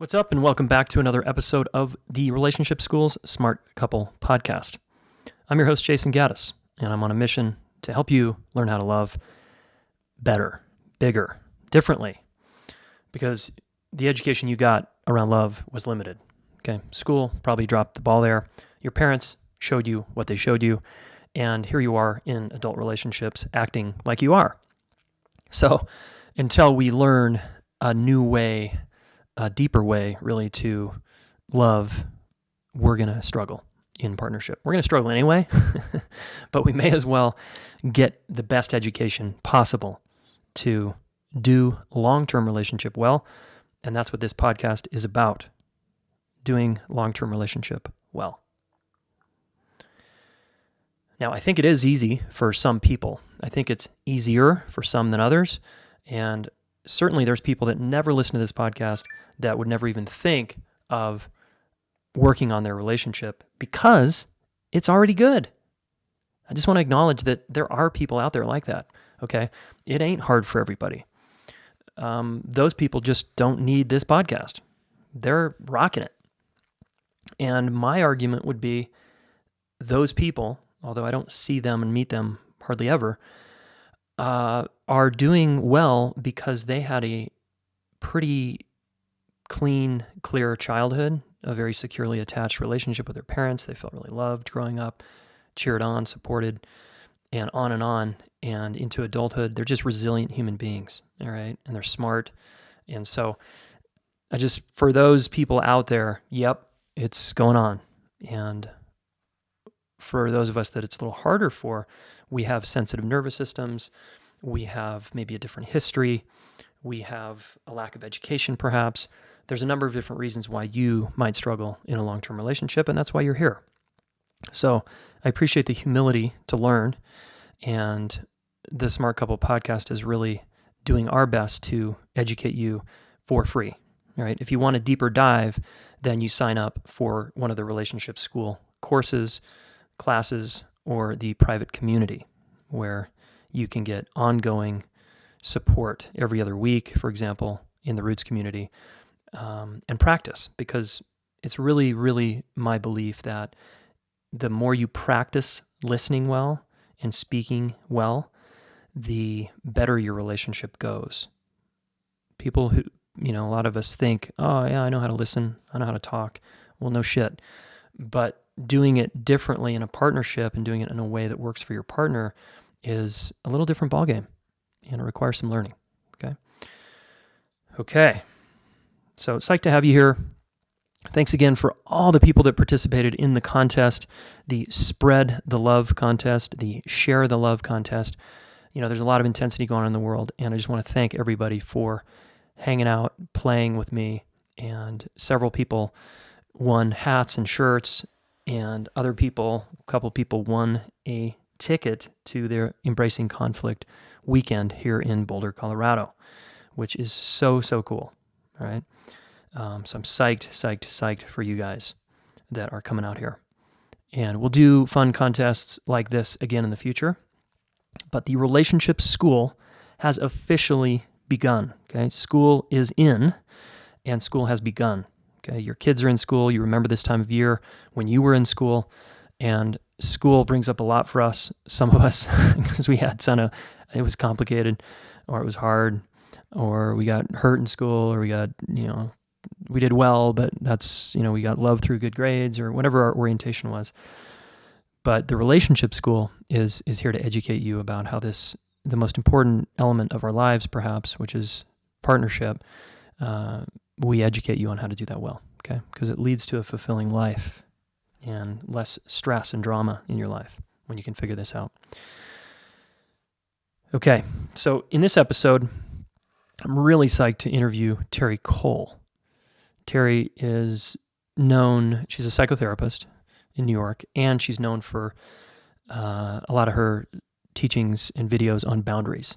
What's up, and welcome back to another episode of the Relationship School's Smart Couple podcast. I'm your host, Jayson Gaddis, and I'm on a mission to help you learn how to love better, bigger, differently, because the education you got around love was limited. Okay, school probably dropped the ball there. Your parents showed you what they showed you, and here you are in adult relationships acting like you are. So until we learn a new way, a deeper way, really, to love, we're going to struggle in partnership. We're going to struggle anyway, but we may as well get the best education possible to do long-term relationship well, and that's what this podcast is about, doing long-term relationship well. Now, I think it is easy for some people. I think it's easier for some than others, and certainly there's people that never listen to this podcast that would never even think of working on their relationship because it's already good. I just want to acknowledge that there are people out there like that, okay? It ain't hard for everybody. Those people just don't need this podcast. They're rocking it. And my argument would be those people, although I don't see them and meet them hardly ever, are doing well because they had a pretty clean, clear childhood, a very securely attached relationship with their parents. They felt really loved growing up, cheered on, supported, and into adulthood. They're just resilient human beings, all right? And they're smart. And so for those people out there, yep, it's going on. And for those of us that it's a little harder for, we have sensitive nervous systems, we have maybe a different history, we have a lack of education perhaps. There's a number of different reasons why you might struggle in a long-term relationship, and that's why you're here. So I appreciate the humility to learn, and the Smart Couple podcast is really doing our best to educate you for free. All right? If you want a deeper dive, then you sign up for one of the Relationship School courses, classes, or the private community where you can get ongoing support every other week, for example, in the Roots community, and practice, because it's really, really my belief that the more you practice listening well and speaking well, the better your relationship goes. People who, a lot of us think, oh yeah, I know how to listen, I know how to talk. Well, no shit. But doing it differently in a partnership and doing it in a way that works for your partner is a little different ballgame, and it requires some learning, Okay. So it's psyched to have you here. Thanks again for all the people that participated in the contest, the Spread the Love contest, the Share the Love contest. There's a lot of intensity going on in the world, and I just want to thank everybody for hanging out, playing with me, and several people won hats and shirts, and a couple people won a ticket to their Embracing Conflict weekend here in Boulder, Colorado, which is so, so cool, all right? So I'm psyched for you guys that are coming out here. And we'll do fun contests like this again in the future. But the Relationship School has officially begun, okay? School is in, and school has begun, okay? Your kids are in school. You remember this time of year when you were in school, and school brings up a lot for us, some of us, because we had it was complicated, or it was hard, or we got hurt in school, or we got, we did well, but that's, we got love through good grades, or whatever our orientation was. But the Relationship School is here to educate you about how the most important element of our lives, perhaps, which is partnership, we educate you on how to do that well, okay? Because it leads to a fulfilling life and less stress and drama in your life when you can figure this out. Okay, so in this episode, I'm really psyched to interview Terri Cole. Terri is she's a psychotherapist in New York, and she's known for a lot of her teachings and videos on boundaries.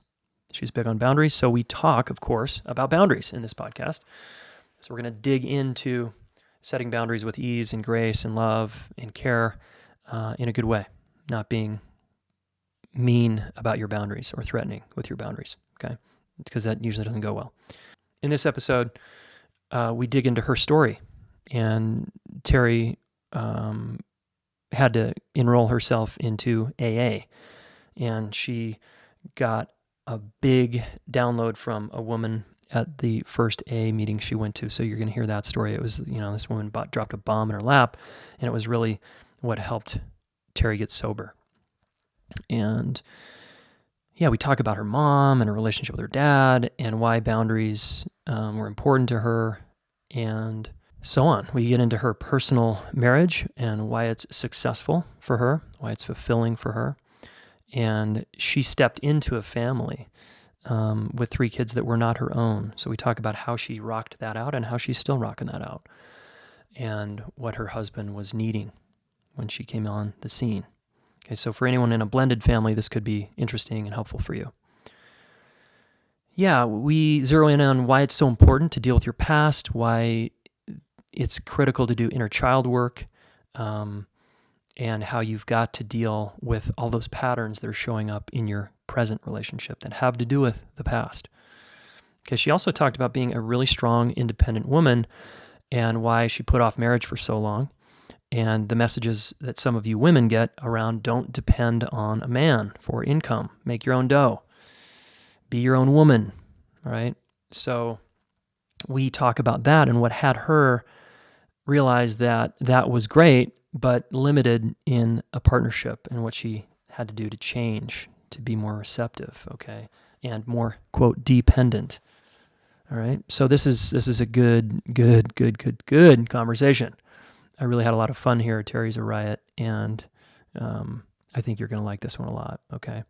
She's big on boundaries, so we talk, of course, about boundaries in this podcast. So we're going to dig into setting boundaries with ease and grace and love and care in a good way, not being mean about your boundaries or threatening with your boundaries, okay? Because that usually doesn't go well. In this episode, we dig into her story. And Terri had to enroll herself into AA. And she got a big download from a woman at the first AA meeting she went to. So you're going to hear that story. It was, this woman dropped a bomb in her lap, and it was really what helped Terri get sober. And yeah, we talk about her mom and her relationship with her dad and why boundaries were important to her and so on. We get into her personal marriage and why it's successful for her, why it's fulfilling for her. And she stepped into a family with 3 kids that were not her own. So we talk about how she rocked that out and how she's still rocking that out and what her husband was needing when she came on the scene. Okay, so for anyone in a blended family, this could be interesting and helpful for you. Yeah, we zero in on why it's so important to deal with your past, why it's critical to do inner child work, and how you've got to deal with all those patterns that are showing up in your present relationship that have to do with the past. Okay, she also talked about being a really strong, independent woman and why she put off marriage for so long, and the messages that some of you women get around don't depend on a man for income, make your own dough, be your own woman, right? So we talk about that and what had her realize that that was great, but limited in a partnership and what she had to do to change, to be more receptive, okay, and more, quote, dependent. All right. So this is a good conversation. I really had a lot of fun here. Terri's a riot, and I think you're going to like this one a lot, okay?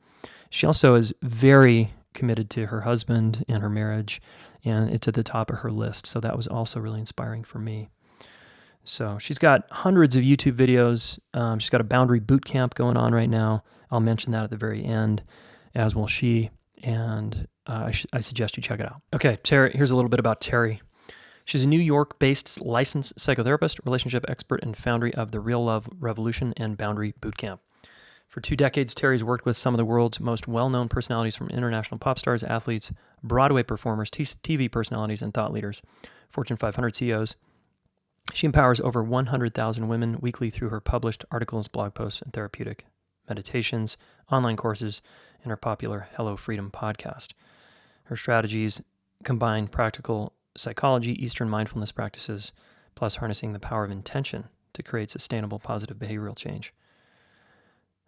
She also is very committed to her husband and her marriage, and it's at the top of her list. So that was also really inspiring for me. So she's got hundreds of YouTube videos. She's got a boundary boot camp going on right now. I'll mention that at the very end, as will she. And I suggest you check it out. Okay, Terri, here's a little bit about Terri. She's a New York-based licensed psychotherapist, relationship expert, and founder of the Real Love Revolution and Boundary Bootcamp. For 2 decades, Terri's worked with some of the world's most well-known personalities, from international pop stars, athletes, Broadway performers, TV personalities, and thought leaders, Fortune 500 CEOs. She empowers over 100,000 women weekly through her published articles, blog posts, and therapeutic meditations, online courses, and her popular Hello Freedom podcast. Her strategies combine practical psychology, Eastern mindfulness practices, plus harnessing the power of intention to create sustainable positive behavioral change.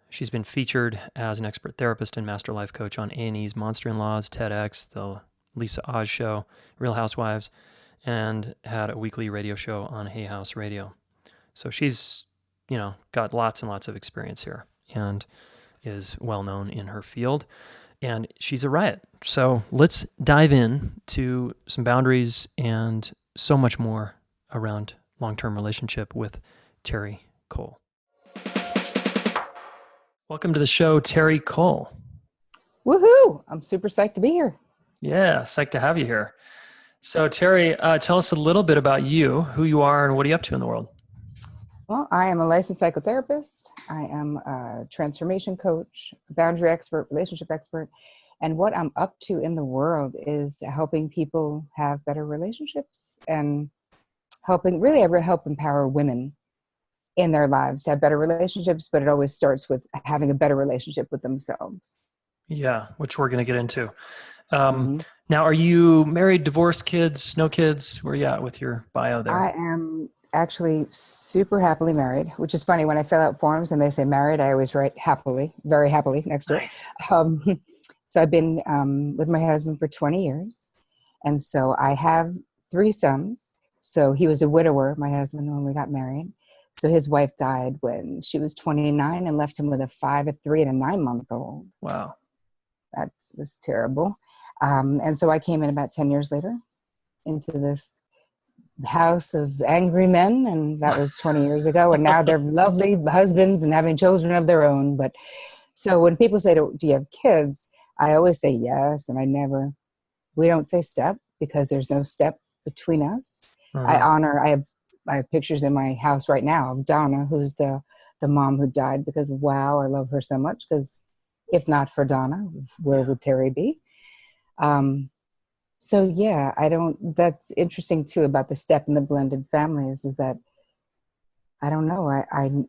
She's been featured as an expert therapist and master life coach on A&E's Monster In-Laws, TEDx, The Lisa Oz Show, Real Housewives, and had a weekly radio show on Hay House Radio. So she's, got lots and lots of experience here and is well known in her field. And she's a riot. So let's dive in to some boundaries and so much more around long-term relationship with Terri Cole. Welcome to the show, Terri Cole. Woohoo! I'm super psyched to be here. Yeah, psyched to have you here. So Terri, tell us a little bit about you, who you are, and what are you up to in the world? Well, I am a licensed psychotherapist. I am a transformation coach, a boundary expert, relationship expert. And what I'm up to in the world is helping people have better relationships and help empower women in their lives to have better relationships, but it always starts with having a better relationship with themselves. Yeah, which we're going to get into. Now, are you married, divorced, kids, no kids? Where are you at with your bio there? I am actually super happily married, which is funny. When I fill out forms and they say married, I always write happily, very happily next to it. So I've been with my husband for 20 years. And so I have 3 sons. So he was a widower, my husband, when we got married. So his wife died when she was 29 and left him with a 5, a 3, and a 9-month-old. Wow. That was terrible. And so I came in about 10 years later into this house of angry men, and that was 20 years ago. And now they're lovely husbands and having children of their own. But so when people say, do you have kids? I always say yes. And we don't say step because there's no step between us. I have pictures in my house right now of Donna, who's the mom who died because, wow, I love her so much, because if not for Donna, where would Terri be? So yeah, that's interesting too about the step in the blended families is that I don't know.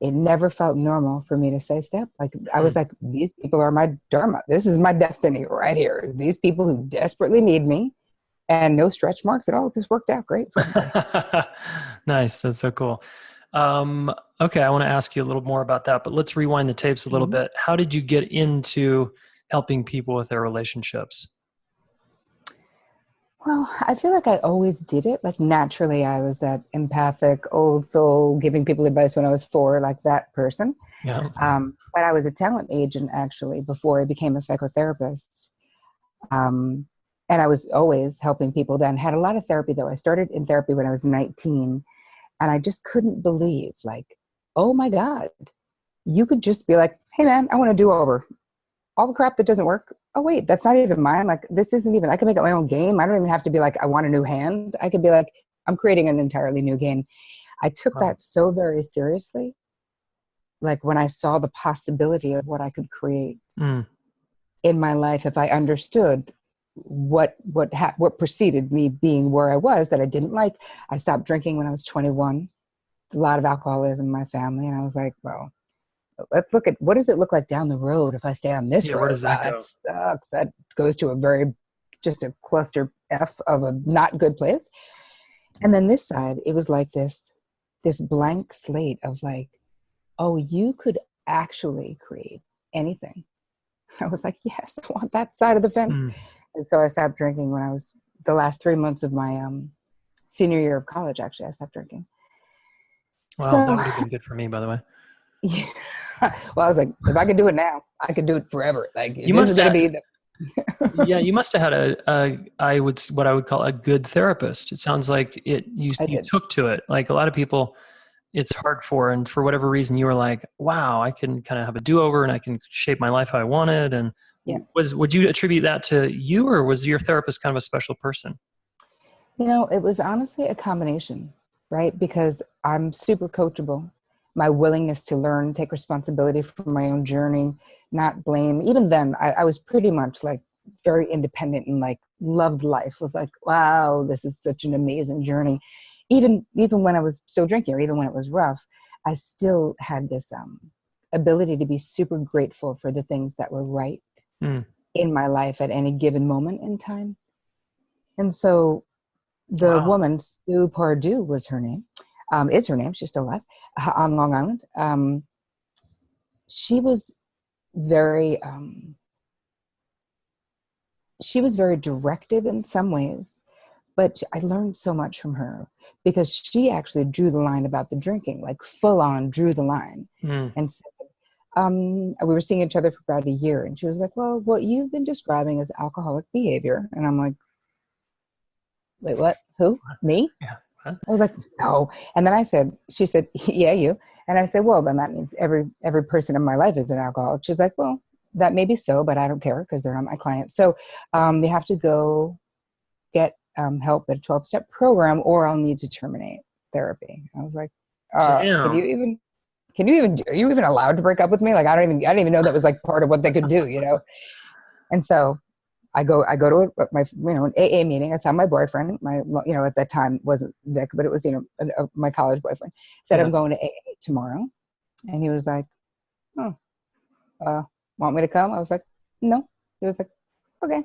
It never felt normal for me to say step. Like I Hmm. was like, these people are my dharma. This is my destiny right here. These people who desperately need me, and no stretch marks at all. It just worked out great for everybody. Nice. That's so cool. Um, okay, I want to ask you a little more about that, but let's rewind the tapes a little Mhm. bit. How did you get into helping people with their relationships? Well, I feel like I always did it. Like naturally, I was that empathic old soul giving people advice when I was 4, like that person. Yeah. But I was a talent agent actually before I became a psychotherapist. Um, and I was always helping people then. Had a lot of therapy though. I started in therapy when I was 19, and I just couldn't believe, like, oh my God, you could just be like, hey man, I want to do over all the crap that doesn't work. Oh wait, that's not even mine. Like this isn't even, I can make up my own game. I don't even have to be like, I want a new hand. I could be like, I'm creating an entirely new game. I took Wow. that so very seriously. Like when I saw the possibility of what I could create Mm. in my life, if I understood what preceded me being where I was that I didn't like. I stopped drinking when I was 21. A lot of alcoholism in my family, and I was like, well, let's look at what does it look like down the road if I stay on this Yeah, where road. does Wow, that that go? sucks. That goes to a very just a cluster F of a not good place. And then this side, it was like this blank slate of like, oh, you could actually create anything. I was like, yes, I want that side of the fence. Mm. And so I stopped drinking when I was the last 3 months of my senior year of college. Actually, I stopped drinking. Wow, that So would have been good for me, by the way. yeah. Well, I was like, if I could do it now, I could do it forever. Like You this is must going to have, be the. yeah, you must have had what I would call a good therapist. It sounds like I you did. took to it. Like a lot of people, it's hard for, and for whatever reason, you were like, wow, I can kind of have a do-over and I can shape my life how I wanted. And Yeah. would you attribute that to you, or was your therapist kind of a special person? It was honestly a combination, right? Because I'm super coachable. My willingness to learn, take responsibility for my own journey, not blame. Even then, I was pretty much like very independent and like loved life. Was like, wow, this is such an amazing journey. Even when I was still drinking, or even when it was rough, I still had this ability to be super grateful for the things that were right Mm. in my life at any given moment in time. And so the Wow. woman, Sue Pardue was her name, is her name, she's still alive, on Long Island. She was very, she was very directive in some ways, but I learned so much from her because she actually drew the line about the drinking, like full on drew the line. Mm. And said, we were seeing each other for about a year, and she was like, well, what you've been describing is alcoholic behavior. And I'm like, wait, what? Who? Me? Yeah. Huh? I was like, no. And then she said, yeah, you. And I said, well, then that means every person in my life is an alcoholic. She's like, well, that may be so, but I don't care because they're not my client. So they have to go get help at a 12-step program, or I'll need to terminate therapy. I was like, Damn. are you even allowed to break up with me? Like, I didn't even know that was like part of what they could do. And so I go to my, an AA meeting. I saw my boyfriend, at that time wasn't Vic, but it was, my college boyfriend said, Yeah. I'm going to AA tomorrow. And he was like, oh, want me to come? I was like, no. He was like, okay.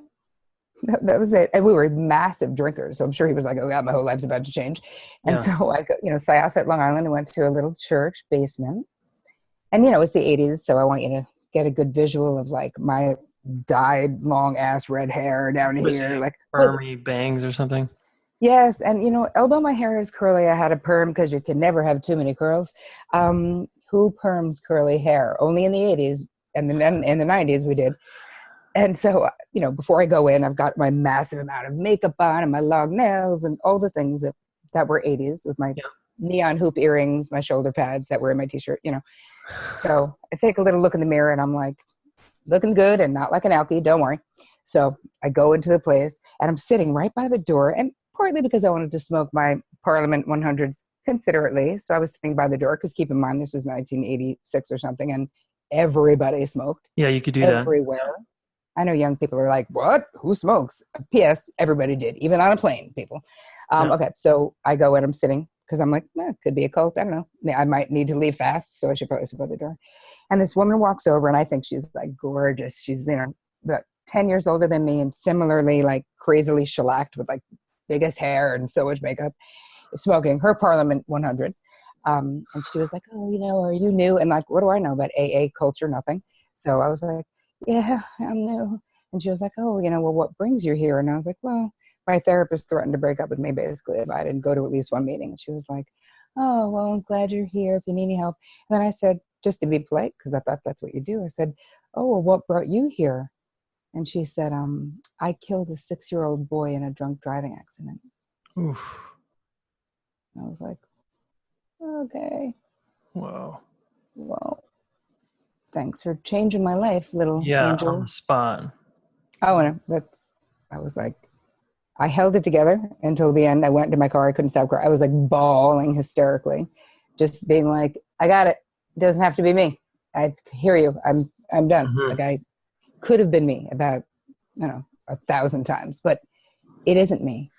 That was it. And we were massive drinkers. So I'm sure he was like, oh God, my whole life's about to change. And Yeah. so I go, Syosset, Long Island, and went to a little church basement. And, it's the 80s. So I want you to get a good visual of like my dyed long ass red hair down Was here. it Like, Army bangs or something? yes, and although my hair is curly, I had a perm because you can never have too many curls. Who perms curly hair? Only in the 80s, and then in the 90s we did. And so, before I go in, I've got my massive amount of makeup on and my long nails and all the things that were 80s with my Yeah. neon hoop earrings, my shoulder pads that were in my t-shirt. So I take a little look in the mirror and I'm like, looking good and not like an alkie, don't worry. So I go into the place and I'm sitting right by the door, and partly because I wanted to smoke my Parliament 100s considerately. So I was sitting by the door because keep in mind, this was 1986 or something, and everybody smoked Yeah, you could do that. everywhere. I know young people are like, what? Who smokes? P.S. Everybody did, even on a plane, people. Yeah. Okay, so I go and I'm sitting because I'm like, it could be a cult. I don't know. I might need to leave fast, so I should probably support the door. And this woman walks over, and I think she's like gorgeous. She's, about 10 years older than me, and similarly like crazily shellacked with like biggest hair and so much makeup, smoking her Parliament 100s. And she was like, oh, are you new? And like, what do I know about AA culture? Nothing. So I was like, yeah, I'm new. And she was like, oh, well, what brings you here? And I was like, well, my therapist threatened to break up with me basically if I didn't go to at least one meeting. And she was like, oh, well, I'm glad you're here if you need any help. And then I said, just to be polite, because I thought that's what you do, I said, oh, well, what brought you here? And she said, I killed a 6-year-old boy in a drunk driving accident. Oof. I was like, okay. Whoa. Well, thanks for changing my life, little Yeah, angel. on the spot. Oh, and I was like, I held it together until the end. I went to my car. I couldn't stop crying. I was like bawling hysterically, just being like, I got it. It doesn't have to be me. I hear you. I'm done. Mm-hmm. Like I could have been me about, 1,000 times, but it isn't me.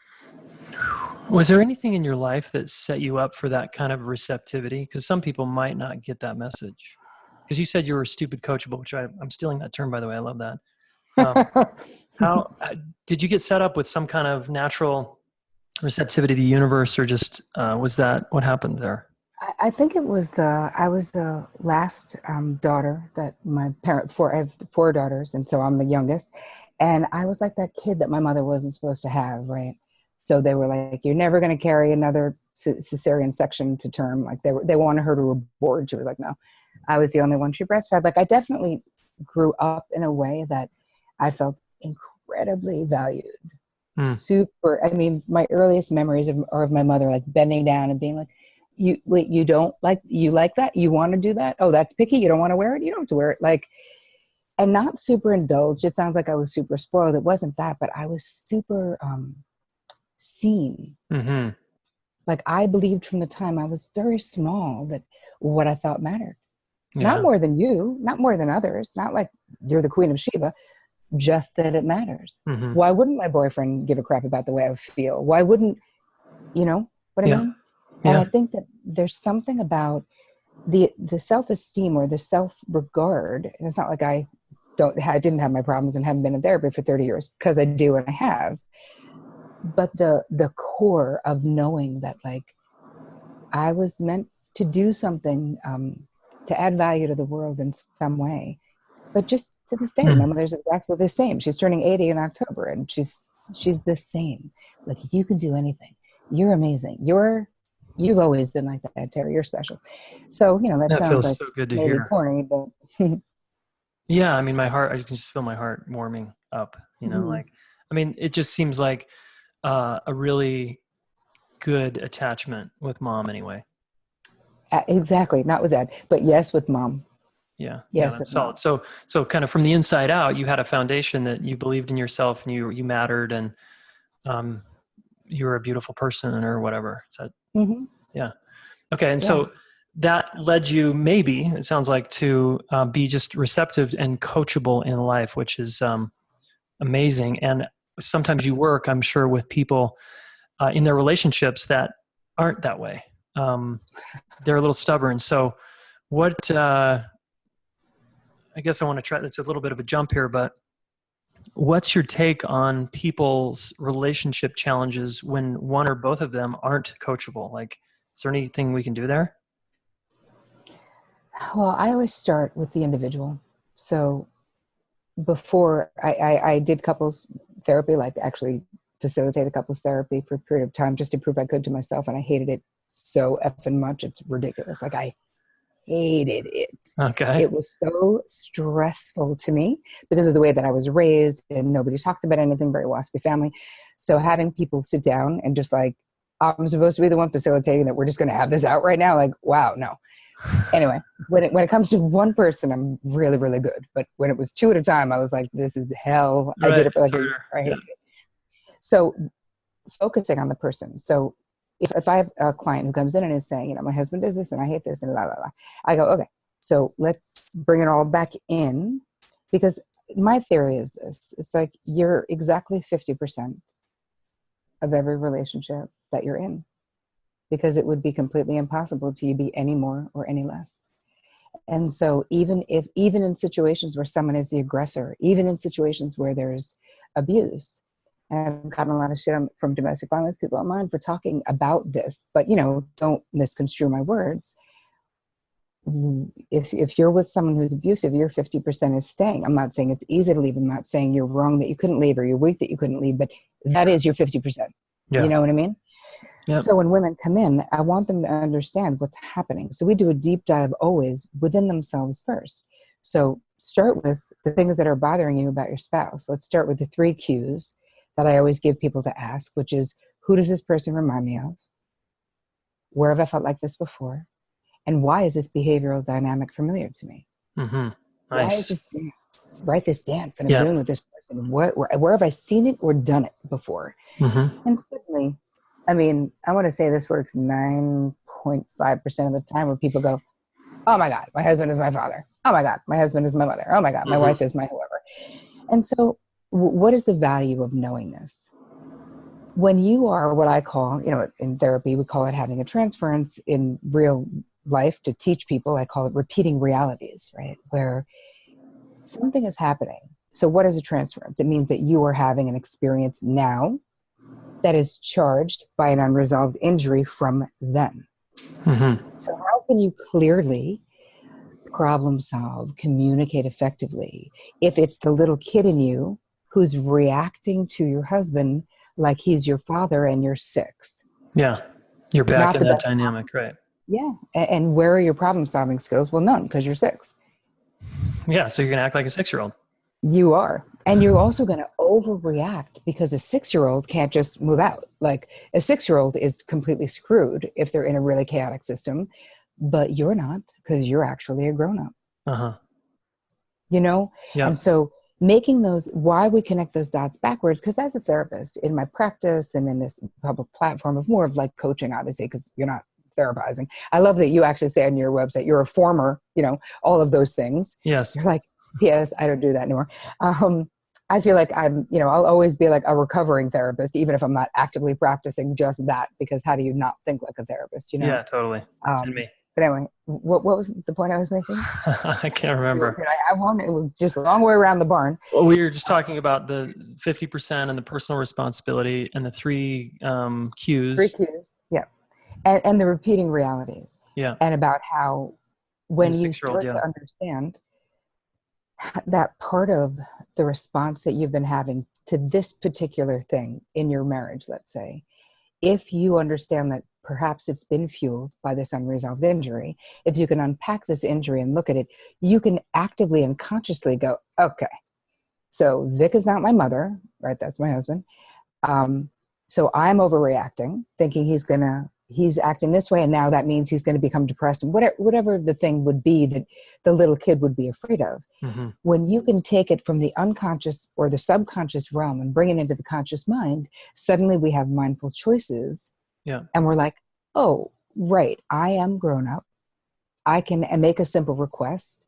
Was there anything in your life that set you up for that kind of receptivity? Because some people might not get that message. Because you said you were stupid coachable, which I'm stealing that term, by the way. I love that. How did you get set up with some kind of natural receptivity to the universe, or just was that what happened there? I think it was I was the last daughter that my I have 4 daughters, and so I'm the youngest. And I was like that kid that my mother wasn't supposed to have, right? So they were like, you're never going to carry another cesarean section to term. Like they wanted her to abort. She was like, no. I was the only one she breastfed. Like I definitely grew up in a way that I felt incredibly valued. Super. I mean, my earliest memories are of my mother like bending down and being like, you like that? You want to do that? Oh, that's picky. You don't want to wear it? You don't have to wear it. Like, and not super indulged. It sounds like I was super spoiled. It wasn't that, but I was super seen. Mm-hmm. Like I believed from the time I was very small that what I thought mattered. Yeah. Not more than you, not more than others, not like you're the Queen of Sheba, just that it matters. Mm-hmm. Why wouldn't my boyfriend give a crap about the way I feel? Why wouldn't, you know what I mean? And I think that there's something about the self-esteem or the self-regard, and it's not like I didn't have my problems and haven't been in therapy for 30 years, because I do and I have, but the core of knowing that like I was meant to do something to add value to the world in some way. But just to this day, my mother's exactly the same. She's turning 80 in October, and she's the same. Like, you can do anything. You're amazing. You've always been like that, Terri. You're special. So, that sounds feels like so good to maybe hear. corny, but Yeah, I mean, my heart, I can just feel my heart warming up, like, I mean, it just seems like a really good attachment with mom anyway. Exactly. Not with dad, but yes, with mom. Yeah. Yes, That's with mom. solid. So kind of from the inside out, you had a foundation that you believed in yourself and you mattered, and you were a beautiful person or whatever. So yeah. Okay. And so that led you, maybe it sounds like, to be just receptive and coachable in life, which is amazing. And sometimes you work, I'm sure, with people in their relationships that aren't that way. They're a little stubborn. So what, I guess I want to try, it's a little bit of a jump here, but what's your take on people's relationship challenges when one or both of them aren't coachable? Like, is there anything we can do there? Well, I always start with the individual. So before I did couples therapy, like actually facilitated couples therapy for a period of time just to prove I could to myself. And I hated it so effing much. It's ridiculous. Like, I hated it. Okay. It was so stressful to me because of the way that I was raised, and nobody talked about anything, very waspy family. So having people sit down and just like, I'm supposed to be the one facilitating that, we're just going to have this out right now. Like, wow, no. Anyway, when it comes to one person, I'm really, really good. But when it was 2 at a time, I was like, this is hell. Right. I did it for like a year. I hated it. So focusing on the person. So if I have a client who comes in and is saying, my husband does this and I hate this and blah, blah, blah, I go, okay, so let's bring it all back in, because my theory is this. It's like you're exactly 50% of every relationship that you're in, because it would be completely impossible to you be any more or any less. And so even in situations where someone is the aggressor, even in situations where there's abuse, and I've gotten a lot of shit from domestic violence people online for talking about this, but don't misconstrue my words. If you're with someone who's abusive, your 50% is staying. I'm not saying it's easy to leave. I'm not saying you're wrong that you couldn't leave, or you're weak that you couldn't leave, but that is your 50%. Yeah. You know what I mean? Yep. So when women come in, I want them to understand what's happening. So we do a deep dive always within themselves first. So start with the things that are bothering you about your spouse. Let's start with the 3 cues that I always give people to ask, which is, who does this person remind me of? Where have I felt like this before? And why is this behavioral dynamic familiar to me? Mm-hmm. Nice. Why is this dance? Right, this dance that I'm doing with this person. Where have I seen it or done it before? Mm-hmm. And suddenly, I want to say this works 9.5% of the time, where people go, oh my God, my husband is my father. Oh my God, my husband is my mother. Oh my God, my wife is my whoever. And so what is the value of knowing this? When you are what I call, in therapy, we call it having a transference. In real life, to teach people, I call it repeating realities, right? Where something is happening. So what is a transference? It means that you are having an experience now that is charged by an unresolved injury from then. Mm-hmm. So how can you clearly problem solve, communicate effectively, if it's the little kid in you who's reacting to your husband like he's your father and you're 6? Yeah. You're back Not in the that best dynamic, right? Yeah. And where are your problem solving skills? Well, none, because you're 6. Yeah. So you're going to act like a 6-year-old. You are. And you're also going to overreact, because a 6-year-old can't just move out. Like, a 6-year-old is completely screwed if they're in a really chaotic system, but you're not, because you're actually a grown-up. Uh-huh. Yeah. Yeah. And so making those, why we connect those dots backwards, because as a therapist in my practice and in this public platform of more of like coaching, obviously, because you're not therapizing. I love that you actually say on your website, you're a former, all of those things. Yes. You're like, P.S. I don't do that anymore. I feel like I'll always be like a recovering therapist, even if I'm not actively practicing just that, because how do you not think like a therapist, Yeah, totally. It's in me. But anyway, what was the point I was making? I can't remember. Did I have one? It was just a long way around the barn. Well, we were just talking about the 50% and the personal responsibility and the 3 cues. 3 cues. Yeah. And the repeating realities. Yeah. And about how when you 6-year-old, start to understand that part of the response that you've been having to this particular thing in your marriage, let's say, if you understand that perhaps it's been fueled by this unresolved injury, if you can unpack this injury and look at it, you can actively and consciously go, okay, so Vic is not my mother, right? That's my husband. So I'm overreacting, thinking he's acting this way, and now that means he's going to become depressed, and whatever the thing would be that the little kid would be afraid of. Mm-hmm. When you can take it from the unconscious or the subconscious realm and bring it into the conscious mind, suddenly we have mindful choices. Yeah. And we're like, oh, right, I am grown up. I can make a simple request.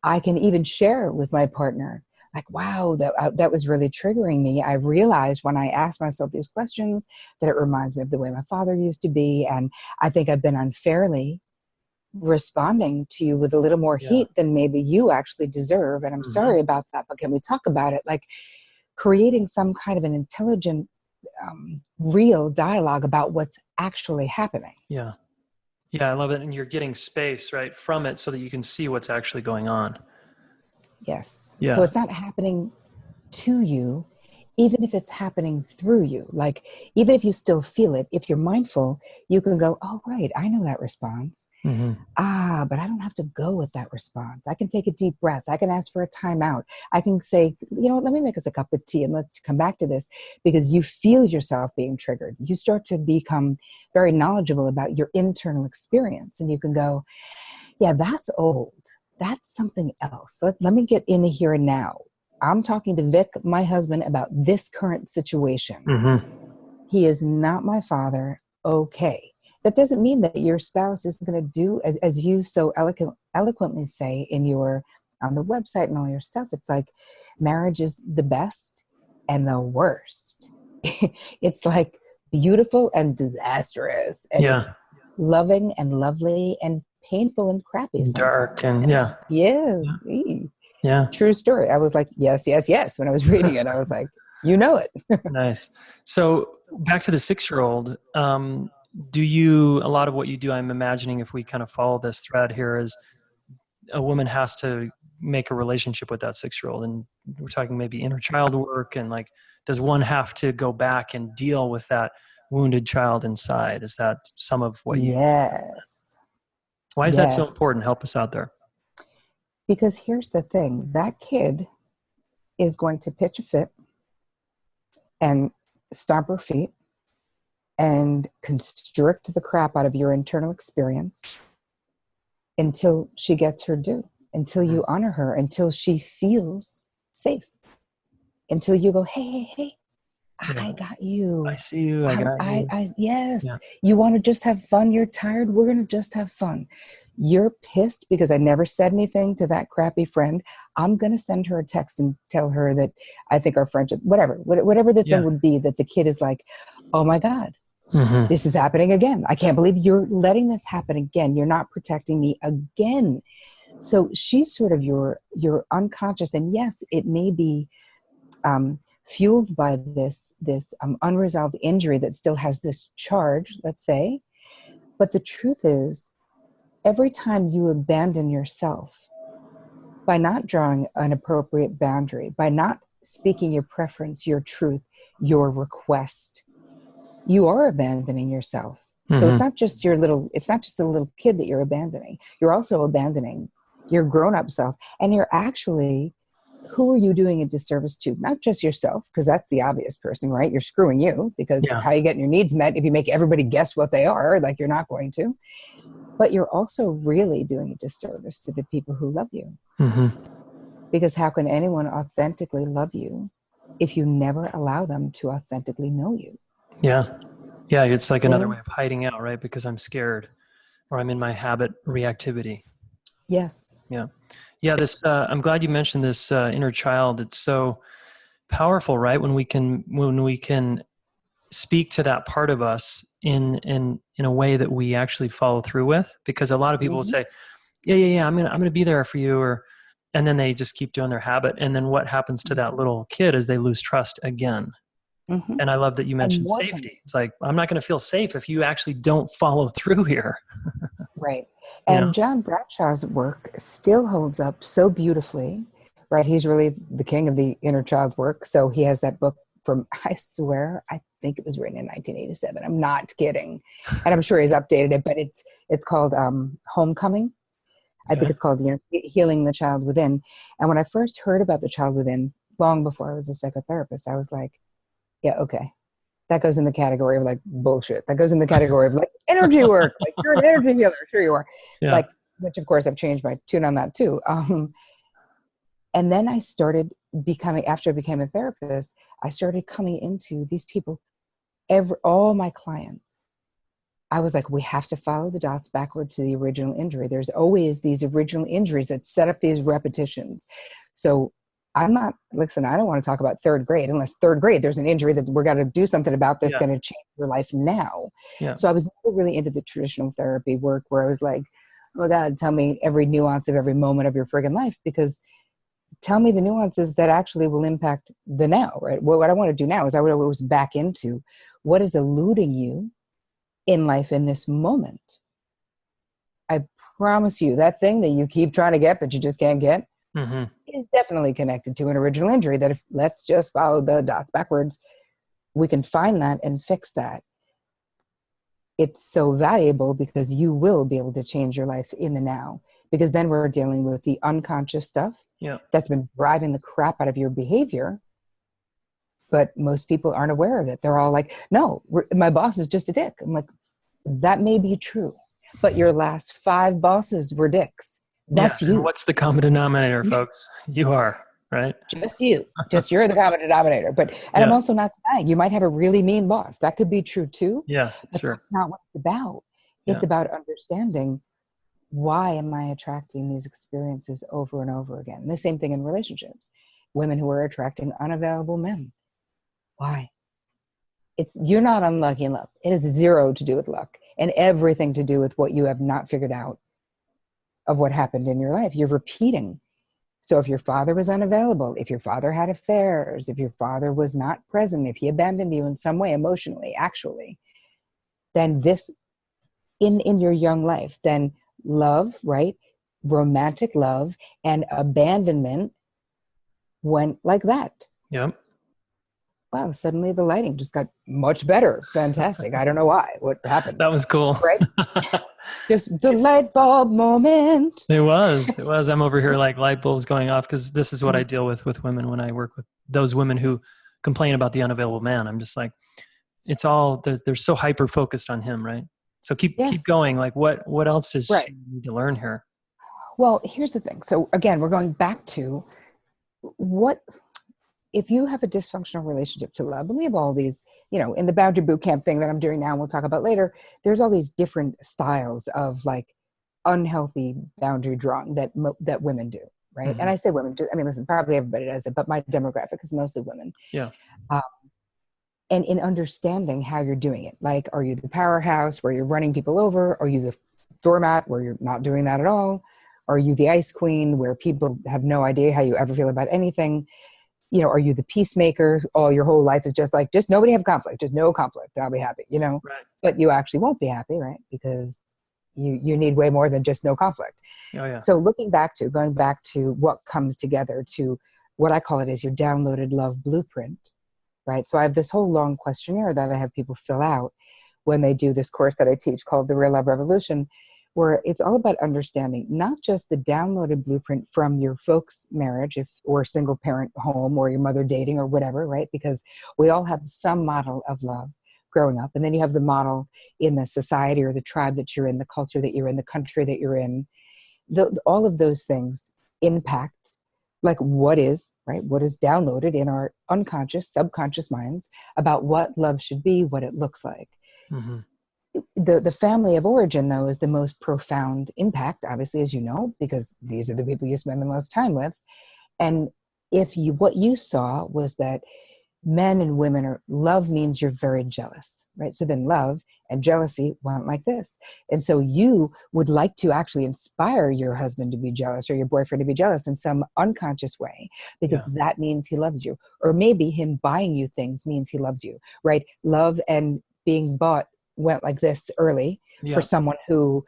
I can even share with my partner, like, wow, that was really triggering me. I realized when I asked myself these questions that it reminds me of the way my father used to be. And I think I've been unfairly responding to you with a little more heat than maybe you actually deserve. And I'm sorry about that, but can we talk about it? Like, creating some kind of an intelligent, real dialogue about what's actually happening. Yeah. Yeah, I love it. And you're getting space, right, from it so that you can see what's actually going on. Yes. Yeah. So it's not happening to you, even if it's happening through you. Like, even if you still feel it, if you're mindful, you can go, oh, right, I know that response. Mm-hmm. But I don't have to go with that response. I can take a deep breath. I can ask for a timeout. I can say, let me make us a cup of tea and let's come back to this, because you feel yourself being triggered. You start to become very knowledgeable about your internal experience, and you can go, yeah, that's old. That's something else. Let me get in the here and now. I'm talking to Vic, my husband, about this current situation. Mm-hmm. He is not my father. Okay. That doesn't mean that your spouse isn't going to do, as you so eloquently say in your on the website and all your stuff, it's like marriage is the best and the worst. It's like beautiful and disastrous, and Yeah. it's loving and lovely and painful and crappy Dark sometimes. and And yeah. yes, Yeah. true story. I was like, yes, yes, yes. When I was reading it, I was like, you know it. Nice. So back to the 6-year-old, do you, a lot of what you do, I'm imagining if we kind of follow this thread here, is a woman has to make a relationship with that 6-year-old, and we're talking maybe inner child work, and like, does one have to go back and deal with that wounded child inside? Is that some of what you, Yes. why is that so Yes. important? Help us out there. Because here's the thing, that kid is going to pitch a fit and stomp her feet and constrict the crap out of your internal experience until she gets her due, until you honor her, until she feels safe, until you go, hey, hey, hey, I got you. I see you. I got you. Yes. Yeah. You want to just have fun. You're tired. We're going to just have fun. You're pissed because I never said anything to that crappy friend. I'm going to send her a text and tell her that I think our friendship, whatever the thing would be, that the kid is like, oh my God, this is happening again. I can't believe you're letting this happen again. You're not protecting me again. So she's sort of your unconscious. And yes, it may be, fueled by this unresolved injury that still has this charge, let's say. But the truth is, every time you abandon yourself by not drawing an appropriate boundary, by not speaking your preference, your truth, your request, you are abandoning yourself. So it's not just the little kid that you're abandoning. You're also abandoning your grown-up self, and you're actually, who are you doing a disservice to? Not just yourself, because that's the obvious person, right? You're screwing you, because how are you getting your needs met if you make everybody guess what they are? Like, you're not going to. But you're also really doing a disservice to the people who love you. Because how can anyone authentically love you if you never allow them to authentically know you? Yeah. Yeah. It's like another way of hiding out, right? Because I'm scared, or I'm in my habit reactivity. Yes. Yeah. Yeah. This, I'm glad you mentioned this inner child. It's so powerful, right? When we can speak to that part of us in a way that we actually follow through with, because a lot of people would say, yeah, I'm going to be there for you. And then they just keep doing their habit. And then what happens to that little kid is they lose trust again. And I love that you mentioned safety. It's like, I'm not going to feel safe if you actually don't follow through here. Right. And John Bradshaw's work still holds up so beautifully, right? He's really the king of the inner child work. So he has that book from, I swear, I think it was written in 1987. I'm not kidding. And I'm sure he's updated it, but it's called Homecoming. I think it's called Healing the Child Within. And when I first heard about the child within, long before I was a psychotherapist, I was like, yeah, okay. That goes in the category of like bullshit. That goes in the category of like energy work. Like, you're an energy healer. Sure you are. Like, which of course I've changed my tune on that too. And then I started becoming, after I became a therapist, I started coming into these people, all my clients. I was like, we have to follow the dots backward to the original injury. There's always these original injuries that set up these repetitions. So I don't want to talk about third grade unless third grade, there's an injury that we're going to do something about that's going to change your life now. So I was never really into the traditional therapy work where I was like, oh God, tell me every nuance of every moment of your friggin' life, because tell me the nuances that actually will impact the now, right? What I want to do now is I would always back into what is eluding you in life in this moment. I promise you that thing that you keep trying to get, but you just can't get, is definitely connected to an original injury that if let's just follow the dots backwards, we can find that and fix that. It's so valuable because you will be able to change your life in the now, because then we're dealing with the unconscious stuff that's been driving the crap out of your behavior. But most people aren't aware of it. They're all like, no, my boss is just a dick. I'm like, that may be true, but your last 5 bosses were dicks. That's you. What's the common denominator, folks? You are, right? Just you. Just you're the common denominator. But I'm also not denying you might have a really mean boss. That could be true too. Yeah, but sure. that's not what it's about. It's about understanding why am I attracting these experiences over and over again? And the same thing in relationships. Women who are attracting unavailable men. Why? You're not unlucky in love. It has zero to do with luck and everything to do with what you have not figured out of what happened in your life. You're repeating. So if your father was unavailable, if your father had affairs, if your father was not present, if he abandoned you in some way emotionally, actually, then this in your young life, then love, right? Romantic love and abandonment went like that. Yep. Wow, suddenly the lighting just got much better. Fantastic. I don't know why. What happened? That was cool. Right? Just the light bulb moment. It was. I'm over here like light bulbs going off, because this is what I deal with women when I work with those women who complain about the unavailable man. I'm just like, it's all, they're so hyper focused on him, right? So keep going. Like what else does she need to learn here? Well, here's the thing. So again, we're going back to what if you have a dysfunctional relationship to love, and we have all these, in the boundary boot camp thing that I'm doing now, and we'll talk about later, there's all these different styles of like unhealthy boundary drawing that women do, right? Mm-hmm. And I say women, listen, probably everybody does it, but my demographic is mostly women. Yeah. And in understanding how you're doing it, like, are you the powerhouse where you're running people over? Are you the doormat where you're not doing that at all? Are you the ice queen where people have no idea how you ever feel about anything? Are you the peacemaker? Your whole life is just nobody have conflict, just no conflict, and I'll be happy, Right. But you actually won't be happy, right? Because you need way more than just no conflict. Oh, yeah. So going back to what comes together to what I call it is your downloaded love blueprint, right? So I have this whole long questionnaire that I have people fill out when they do this course that I teach called The Real Love Revolution, where it's all about understanding not just the downloaded blueprint from your folks' marriage, or single parent home, or your mother dating or whatever, right? Because we all have some model of love growing up. And then you have the model in the society or the tribe that you're in, the culture that you're in, the country that you're in. All of those things impact like what is downloaded in our unconscious, subconscious minds about what love should be, what it looks like. Mm-hmm. The family of origin, though, is the most profound impact, obviously, as you know, because these are the people you spend the most time with. And what you saw was that men and women love means you're very jealous, right? So then love and jealousy went like this. And so you would like to actually inspire your husband to be jealous or your boyfriend to be jealous in some unconscious way, because that means he loves you. Or maybe him buying you things means he loves you, right? Love and being bought went like this early for someone who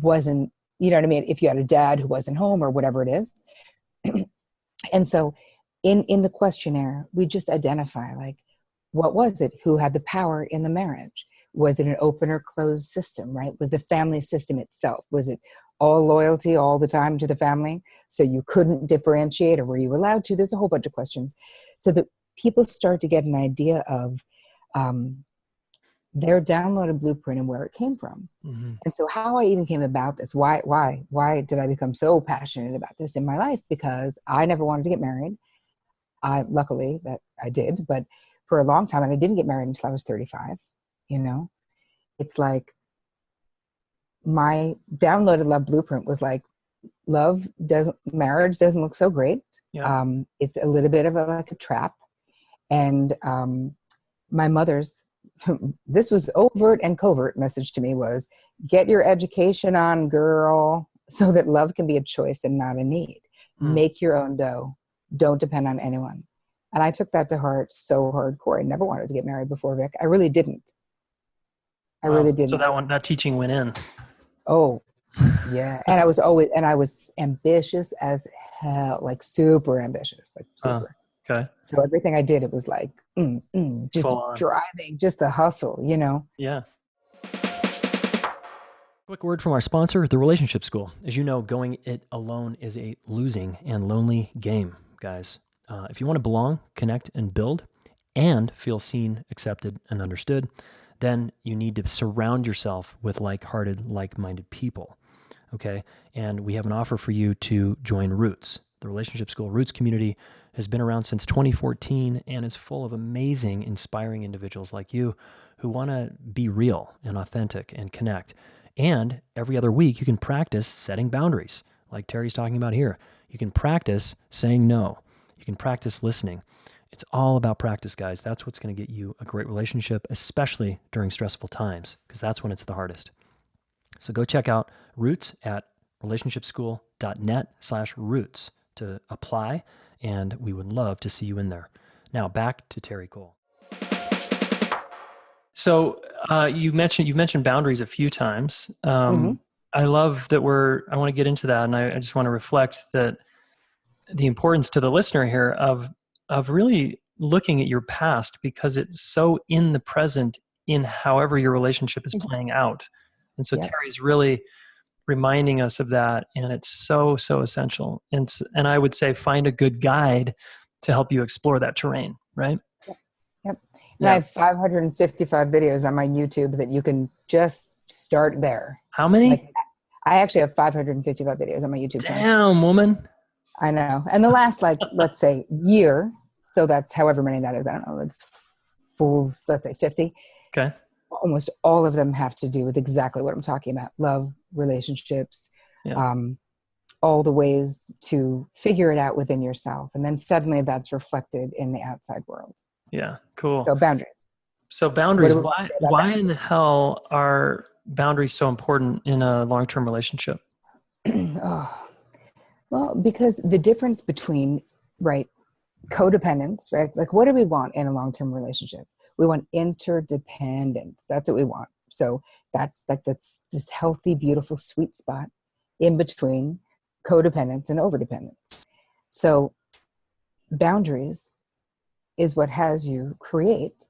wasn't, you know what I mean? If you had a dad who wasn't home or whatever it is. And so in the questionnaire, we just identify like, what was it? Who had the power in the marriage? Was it an open or closed system, right? Was the family system itself? Was it all loyalty all the time to the family? So you couldn't differentiate, or were you allowed to? There's a whole bunch of questions. So that people start to get an idea of their downloaded blueprint and where it came from. Mm-hmm. And so how I even came about this, why did I become so passionate about this in my life? Because I never wanted to get married. Luckily that I did, but for a long time, and I didn't get married until I was 35, it's like my downloaded love blueprint was like, marriage doesn't look so great. Yeah. It's a little bit of a trap. And my mother's, this was overt and covert message to me was, get your education on, girl, so that love can be a choice and not a need. Make your own dough. Don't depend on anyone. And I took that to heart so hardcore. I never wanted to get married before, Vic. I really didn't. I really didn't. So that teaching went in. Oh, yeah. And I was ambitious as hell, like super ambitious, like super. Okay. So everything I did, it was like, just driving, just the hustle, Yeah. Quick word from our sponsor, The Relationship School. As you know, going it alone is a losing and lonely game, guys. If you want to belong, connect, and build, and feel seen, accepted, and understood, then you need to surround yourself with like-hearted, like-minded people, okay? And we have an offer for you to join Roots. The Relationship School Roots community has been around since 2014 and is full of amazing, inspiring individuals like you who want to be real and authentic and connect. And every other week, you can practice setting boundaries, like Terri's talking about here. You can practice saying no. You can practice listening. It's all about practice, guys. That's what's going to get you a great relationship, especially during stressful times, because that's when it's the hardest. So go check out Roots at relationshipschool.net/roots to apply, and we would love to see you in there. Now back to Terri Cole. So you've mentioned boundaries a few times. I love that I want to get into that, and I just want to reflect that the importance to the listener here of really looking at your past, because it's so in the present in however your relationship is playing out. And so Terri's really reminding us of that, and it's so essential. And I would say find a good guide to help you explore that terrain, right? Yep. And I have 555 videos on my YouTube that you can just start there. How many? I actually have 555 videos on my YouTube channel. Damn, woman. I know. And the last, let's say year, so that's however many that is. I don't know. Let's say 50. Okay. Almost all of them have to do with exactly what I'm talking about. Love, relationships, all the ways to figure it out within yourself. And then suddenly that's reflected in the outside world. Yeah. Cool. So boundaries. Why in the hell are boundaries so important in a long-term relationship? Well, because the difference between, codependence, right? Like, what do we want in a long-term relationship? We want interdependence. That's what we want. So that's this healthy, beautiful, sweet spot in between codependence and overdependence. So boundaries is what has you create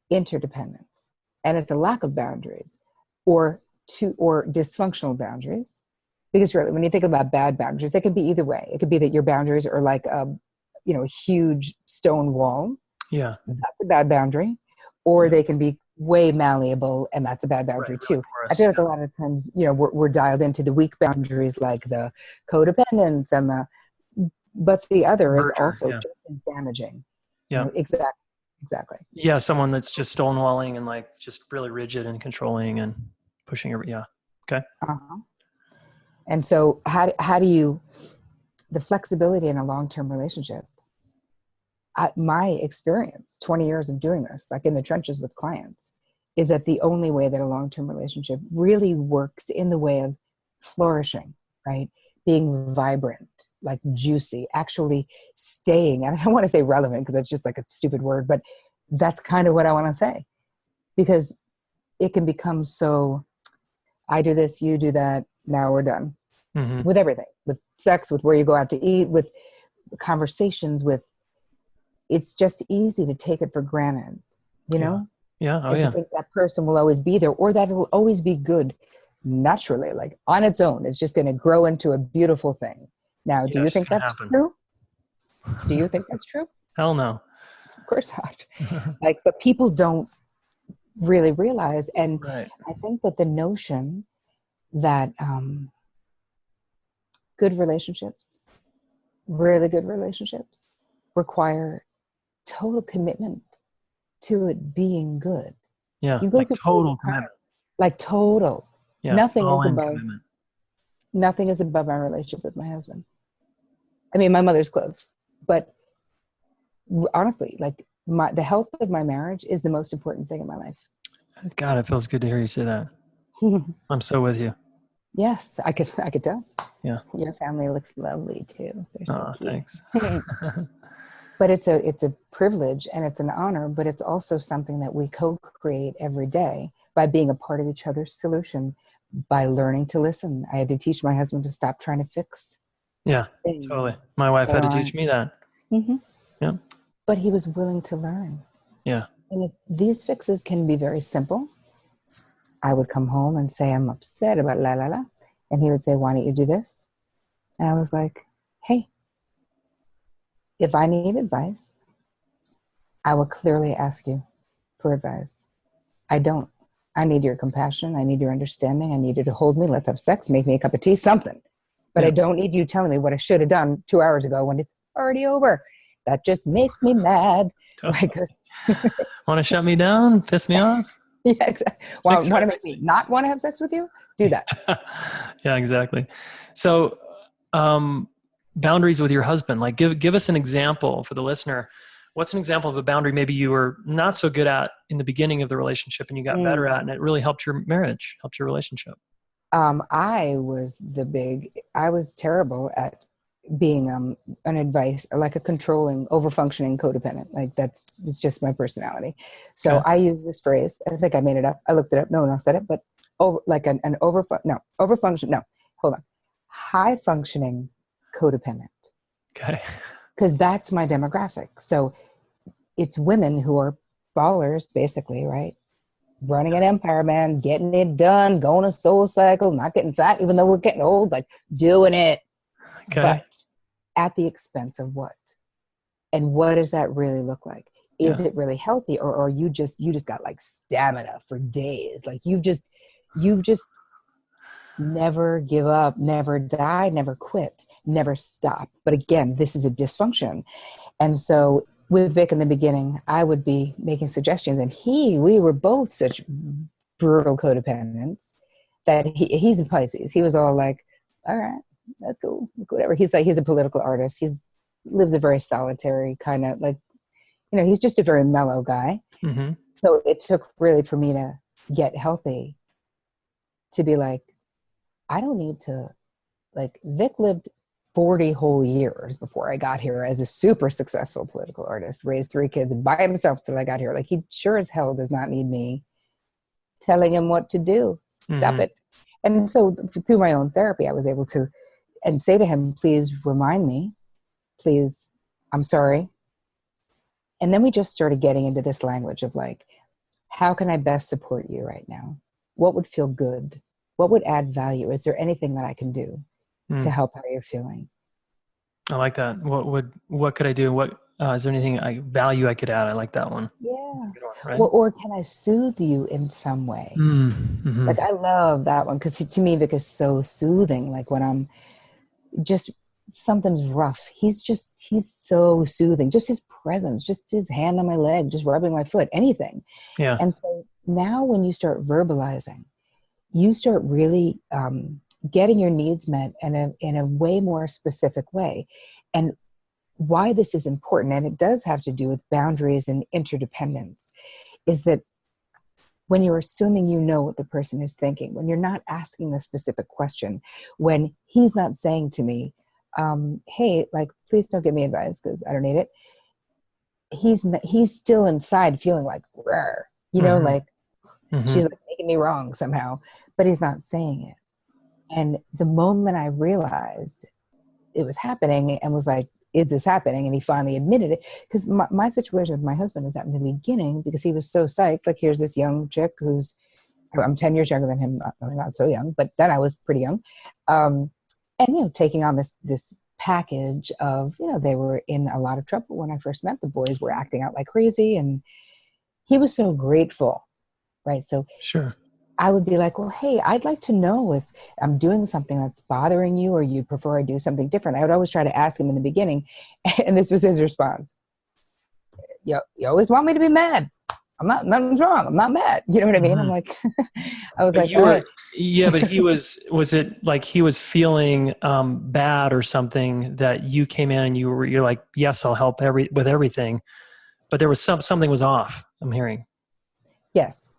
interdependence. And it's a lack of boundaries or dysfunctional boundaries. Because really, when you think about bad boundaries, they can be either way. It could be that your boundaries are like a huge stone wall. Yeah. That's a bad boundary. Or they can be way malleable, and that's a bad boundary too. I feel like a lot of times, we're dialed into the weak boundaries, like the codependence but the other is also just as damaging. Yeah. Exactly. Yeah. Someone that's just stonewalling and just really rigid and controlling and pushing every, Okay. Uh-huh. And so how do you, the flexibility in a long-term relationship, my experience, 20 years of doing this, like in the trenches with clients, is that the only way that a long-term relationship really works in the way of flourishing, right? Being vibrant, like juicy, actually staying. And I don't want to say relevant because that's just like a stupid word, but that's kind of what I want to say. Because it can become so, I do this, you do that, now we're done. Mm-hmm. With everything, with sex, with where you go out to eat, with conversations, it's just easy to take it for granted, Yeah. And to think that person will always be there, or that it'll always be good naturally, like on its own. It's just going to grow into a beautiful thing. Now, do you think that's true? Do you think that's true? Hell no. Of course not. But people don't really realize. And I think that the notion that good relationships, really good relationships, require total commitment to it being good. Yeah, you go through total commitment. Like total. Yeah, nothing is above my relationship with my husband. I mean, my mother's close, but honestly, the health of my marriage is the most important thing in my life. God, it feels good to hear you say that. I'm so with you. Yes, I could tell. Yeah. Your family looks lovely too. They're so cute. Thanks. But it's a privilege and it's an honor, but it's also something that we co-create every day by being a part of each other's solution, by learning to listen. I had to teach my husband to stop trying to fix. Yeah, totally. My wife had to teach me that. Mm-hmm. Yeah. But he was willing to learn. Yeah. And these fixes can be very simple. I would come home and say, I'm upset about la la la. And he would say, why don't you do this? And I was like, hey, if I need advice, I will clearly ask you for advice. I don't. I need your compassion. I need your understanding. I need you to hold me. Let's have sex. Make me a cup of tea, something. But I don't need you telling me what I should have done 2 hours ago when it's already over. That just makes me mad. Want to shut me down? Piss me off? Yeah, exactly. Want to Exactly. make me not want to have sex with you? Do that. Yeah, exactly. So, boundaries with your husband, like give us an example for the listener. What's an example of a boundary maybe you were not so good at in the beginning of the relationship and you got better Mm. at, and it really helped your marriage, helped your relationship? I was terrible at being an advice, like a controlling, over-functioning codependent. Like it's just my personality. So Okay. I use this phrase. I think I made it up. I looked it up. No one else said it, but like an over-function. No, hold on. High functioning codependent, Okay. because that's my demographic. So it's women who are ballers, basically, right? Running an empire, man, getting it done, going a soul cycle, not getting fat, even though we're getting old, like doing it, Okay. but at the expense of what? And what does that really look like? Is Yeah. it really healthy, or you just got like stamina for days? Like you've just never give up, never die, never quit, never stop. But again, this is a dysfunction. And so with Vic in the beginning, I would be making suggestions, and we were both such brutal codependents that he's in Pisces. He was all like, all right, let's go, whatever. He's a political artist. He's lives a very solitary kind of like, he's just a very mellow guy. Mm-hmm. So it took really for me to get healthy to be like, I don't need to, like, Vic lived 40 whole years before I got here as a super successful political artist, raised 3 kids by himself till I got here. Like, he sure as hell does not need me telling him what to do. Stop Mm-hmm. it. And so through my own therapy, I was able to and say to him, please remind me, please, I'm sorry. And then we just started getting into this language of like, how can I best support you right now? What would feel good? What would add value? Is there anything that I can do to Mm. help how you're feeling? I like that. What could I do? What is there anything value I could add? I like that one. That's a Yeah. good one, right? Or can I soothe you in some way? Mm-hmm. Like, I love that one because to me, Vic is so soothing. Like when I'm just, something's rough, he's so soothing. Just his presence, just his hand on my leg, just rubbing my foot, anything. Yeah. And so now when you start verbalizing, you start really getting your needs met in a way more specific way. And why this is important, and it does have to do with boundaries and interdependence, is that when you're assuming you know what the person is thinking, when you're not asking the specific question, when he's not saying to me, hey, like, please don't give me advice because I don't need it. He's still inside feeling like, "Rawr," Mm-hmm. like Mm-hmm. she's like making me wrong somehow, but he's not saying it. And the moment I realized it was happening and was like, is this happening? And he finally admitted it. Because my situation with my husband is that in the beginning, because he was so psyched, like, here's this young chick I'm 10 years younger than him. Not so young, but then I was pretty young. And, taking on this package of, they were in a lot of trouble when I first met. The boys were acting out like crazy. And he was so grateful, right? So Sure. I would be like, well, hey, I'd like to know if I'm doing something that's bothering you or you prefer I do something different. I would always try to ask him in the beginning. And this was his response. You always want me to be mad. I'm not, nothing's wrong. I'm not mad. You know what I mean? I'm Mm-hmm. like, I was But like, you all were, right. yeah, but was it like he was feeling bad or something that you came in and you're like, yes, I'll help with everything. But there was something was off, I'm hearing. Yes.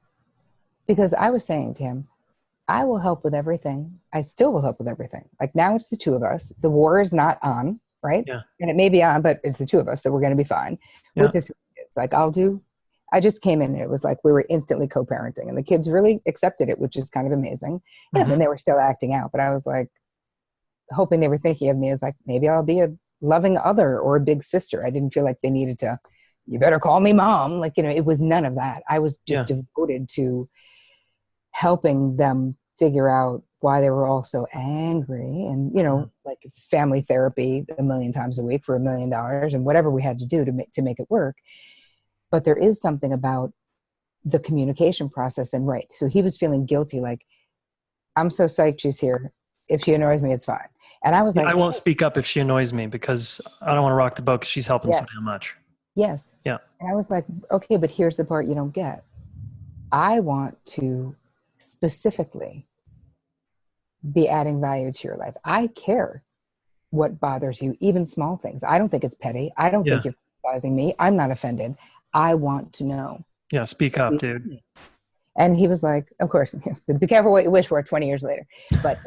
Because I was saying to him, I will help with everything. I still will help with everything. Like, now it's the two of us. The war is not on, right? Yeah. And it may be on, but it's the two of us. So we're going to be fine Yeah. with the 3 kids. Like, I just came in and it was like we were instantly co-parenting and the kids really accepted it, which is kind of amazing. Mm-hmm. And they were still acting out, but I was like hoping they were thinking of me as like, maybe I'll be a loving other or a big sister. I didn't feel like they needed to, you better call me mom. Like, it was none of that. I was just Yeah. devoted to helping them figure out why they were all so angry, and like family therapy a million times a week for $1 million and whatever we had to do to make it work. But there is something about the communication process. And right, so he was feeling guilty, like, I'm so psyched she's here. If she annoys me, it's fine. And I was Yeah, like, I won't hey, speak up if she annoys me because I don't want to rock the boat because she's helping so damn yes, much. yes. Yeah. And I was like, okay, but here's the part you don't get. I want to specifically be adding value to your life. I care what bothers you, even small things. I don't think it's petty. I don't Yeah. think you're criticizing me. I'm not offended. I want to know. Yeah. Speak So up, please dude. tell me. And he was like, of course, be careful what you wish for 20 years later. But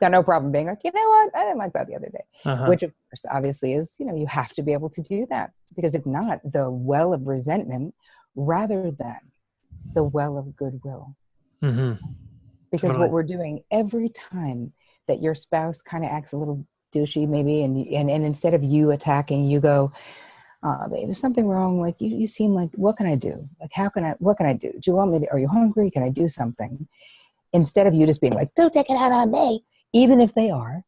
got no problem being like, you know what? I didn't like that the other day. Uh-huh. Which, of course, obviously is, you have to be able to do that. Because if not, the well of resentment rather than the well of goodwill. Mm-hmm. Because Totally. what we're doing every time that your spouse kind of acts a little douchey, maybe, and instead of you attacking, you go, babe, there's something wrong. Like you seem like, what can I do? Like, what can I do? Do you want me to, are you hungry? Can I do something? Instead of you just being like, don't take it out on me, even if they are.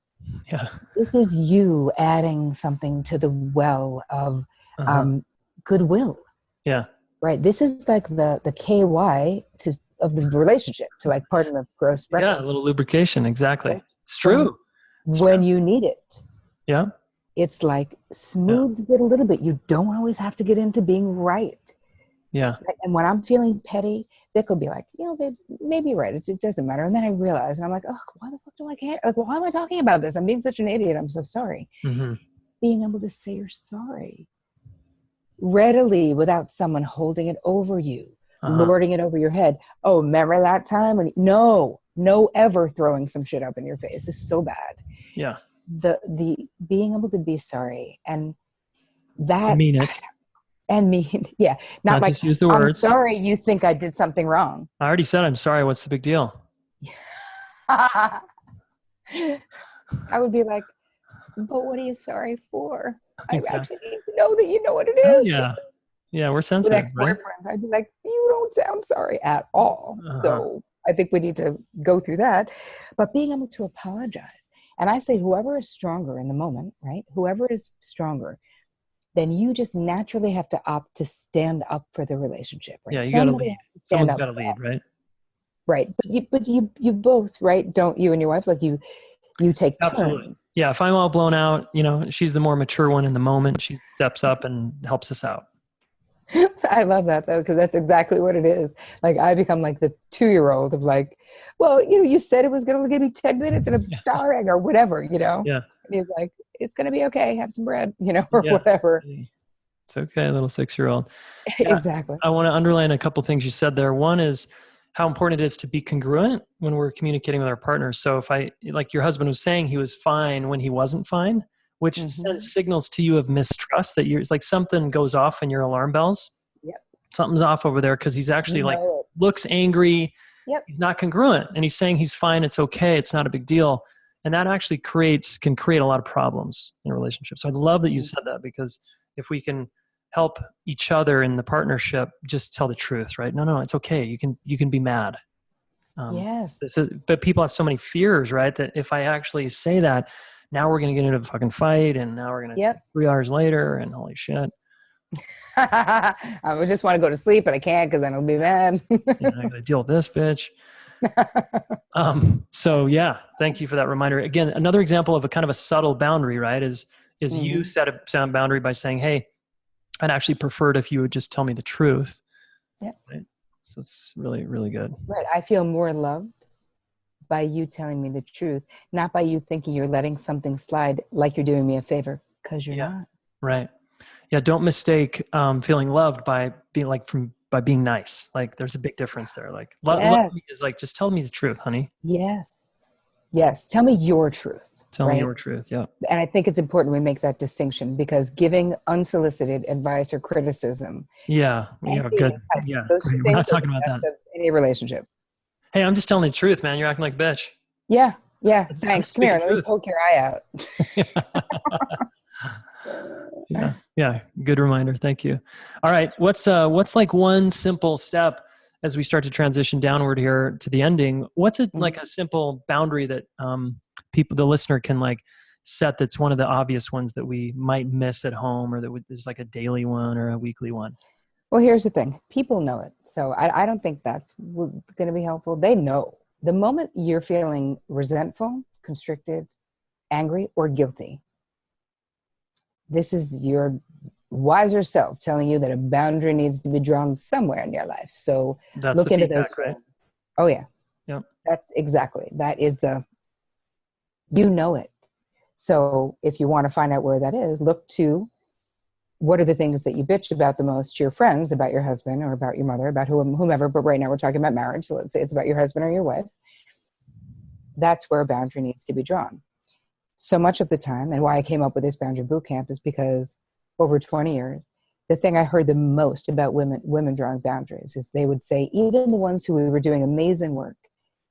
Yeah. This is you adding something to the well of Uh-huh. goodwill, Yeah. right? This is like the KY of the relationship, to like, pardon the gross Yeah. A reference. little lubrication. Exactly. Right? It's When, true. It's true. when you need it, Yeah. it's like Yeah. smooths it a little bit. You don't always have to get into being right. Yeah. And when I'm feeling petty, Vic will be like, babe, maybe you're right. It doesn't matter. And then I realize, and I'm like, oh, why the fuck do I care? Like, why am I talking about this? I'm being such an idiot. I'm so sorry. Mm-hmm. Being able to say you're sorry readily without someone holding it over you, Uh-huh. lording it over your head. Oh, remember that time when? No ever throwing some shit up in your face is so bad. Yeah. The being able to be sorry, and And that, mean it. and mean, yeah, not Not like, just use the I'm words. sorry you think I did something wrong. I already said I'm sorry. What's the big deal? I would be like, but what are you sorry for? I Exactly. actually need to know that you know what it Hell is. yeah. Yeah. We're With sensitive, right? ex-boyfriends, I'd be like, you don't sound sorry at all. Uh-huh. So I think we need to go through that. But being able to apologize. And I say, whoever is stronger in the moment, right? Whoever is stronger, then you just naturally have to opt to stand up for the relationship, right? Yeah. You got to Somebody lead. has to stand Someone's up got to for lead, us, right? right? But you both, right? Don't you and your wife, like, you take Absolutely. turns. Yeah. If I'm all blown out, she's the more mature one in the moment. She steps up and helps us out. I love that though, because that's exactly what it is. Like, I become like the 2-year-old of like, well, you said it was going to give me 10 minutes and I'm Yeah. starving or whatever, Yeah. And he's like, it's going to be okay. Have some bread, or Yeah. whatever. It's okay, little 6-year-old. Yeah. Exactly. I want to underline a couple things you said there. One is how important it is to be congruent when we're communicating with our partners. So if like your husband was saying, he was fine when he wasn't fine, which Mm-hmm. sends signals to you of mistrust that it's like something goes off in your alarm bells. Yep. Something's off over there because he's You actually like know it. looks angry. Yep. He's not congruent and he's saying he's fine. It's okay. It's not a big deal. And that actually can create a lot of problems in a relationship. So I love that you said that, because if we can help each other in the partnership, just tell the truth, right? No, it's okay. You can be mad. Yes. But people have so many fears, right? That if I actually say that, now we're going to get into a fucking fight, and now we're going to Yep. 3 hours later, and holy shit. I just want to go to sleep, but I can't because then I'll be mad. Yeah, I got to deal with this bitch. So yeah, thank you for that reminder. Again, another example of a kind of a subtle boundary, right? Is you Mm-hmm. set a sound boundary by saying, "Hey, I'd actually prefer it if you would just tell me the truth." Yep. Right? So it's really, really good. Right. I feel more loved by you telling me the truth, not by you thinking you're letting something slide like you're doing me a favor, because you're Yeah. not. Right. Yeah. Don't mistake feeling loved by being nice. Like there's a big difference there. Like love Yes. is like, just tell me the truth, honey. Yes. Yes. Tell me your truth, Tell me right? your truth. Yeah. And I think it's important we make that distinction, because giving unsolicited advice or criticism Yeah. and Yeah. being Good. kind, Yeah. those two Great. We're things not are the talking about best that. of any relationship. Hey, I'm just telling the truth, man. You're acting like a bitch. Yeah. Yeah. I'm Thanks. Come here. speaking Let me truth. poke your eye out. Yeah. Yeah. Good reminder. Thank you. All right. What's like one simple step as we start to transition downward here to the ending? What's it like a simple boundary that the listener can like set, that's one of the obvious ones that we might miss at home, or that is like a daily one or a weekly one? Well, here's the thing. People know it. So I don't think that's going to be helpful. They know the moment you're feeling resentful, constricted, angry, or guilty, this is your wiser self telling you that a boundary needs to be drawn somewhere in your life. So That's look the into feedback, those right? films. Oh yeah. Yep. That is you know it. So if you want to find out where that is, look to what are the things that you bitch about the most to your friends, about your husband or about your mother, about whomever. But right now we're talking about marriage. So let's say it's about your husband or your wife. That's where a boundary needs to be drawn. So much of the time, and why I came up with this boundary boot camp is because over 20 years, the thing I heard the most about women drawing boundaries is they would say, even the ones who were doing amazing work,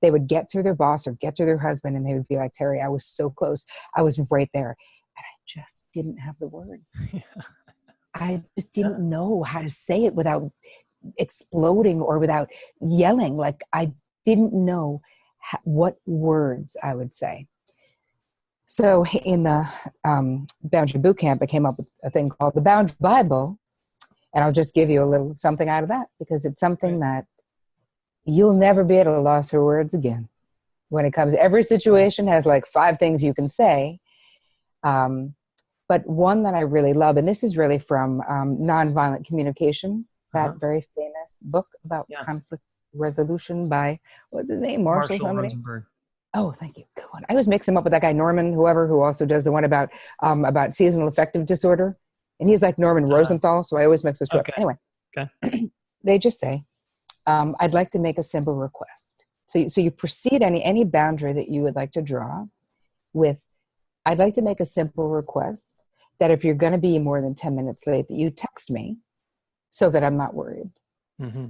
they would get to their boss or get to their husband and they would be like, Terry, I was so close. I was right there. And I just didn't have the words. I just didn't know how to say it without exploding or without yelling. Like I didn't know what words I would say. So in the Boundary Boot Camp, I came up with a thing called the Boundary Bible. And I'll just give you a little something out of that because it's something that you'll never be able to lose her words again. When it comes, every situation has like 5 things you can say. But one that I really love, and this is really from Nonviolent Communication, that very famous book about conflict resolution by, what's his name? Marshall somebody? Rosenberg. Oh, thank you. Good one. I always mix him up with that guy, Norman, who also does the one about seasonal affective disorder. And he's like Norman Rosenthal, so I always mix those two up. Anyway, they just say, I'd like to make a simple request. So you proceed any boundary that you would like to draw with, I'd like to make a simple request that if you're going to be more than 10 minutes late, that you text me so that I'm not worried. Mm-hmm.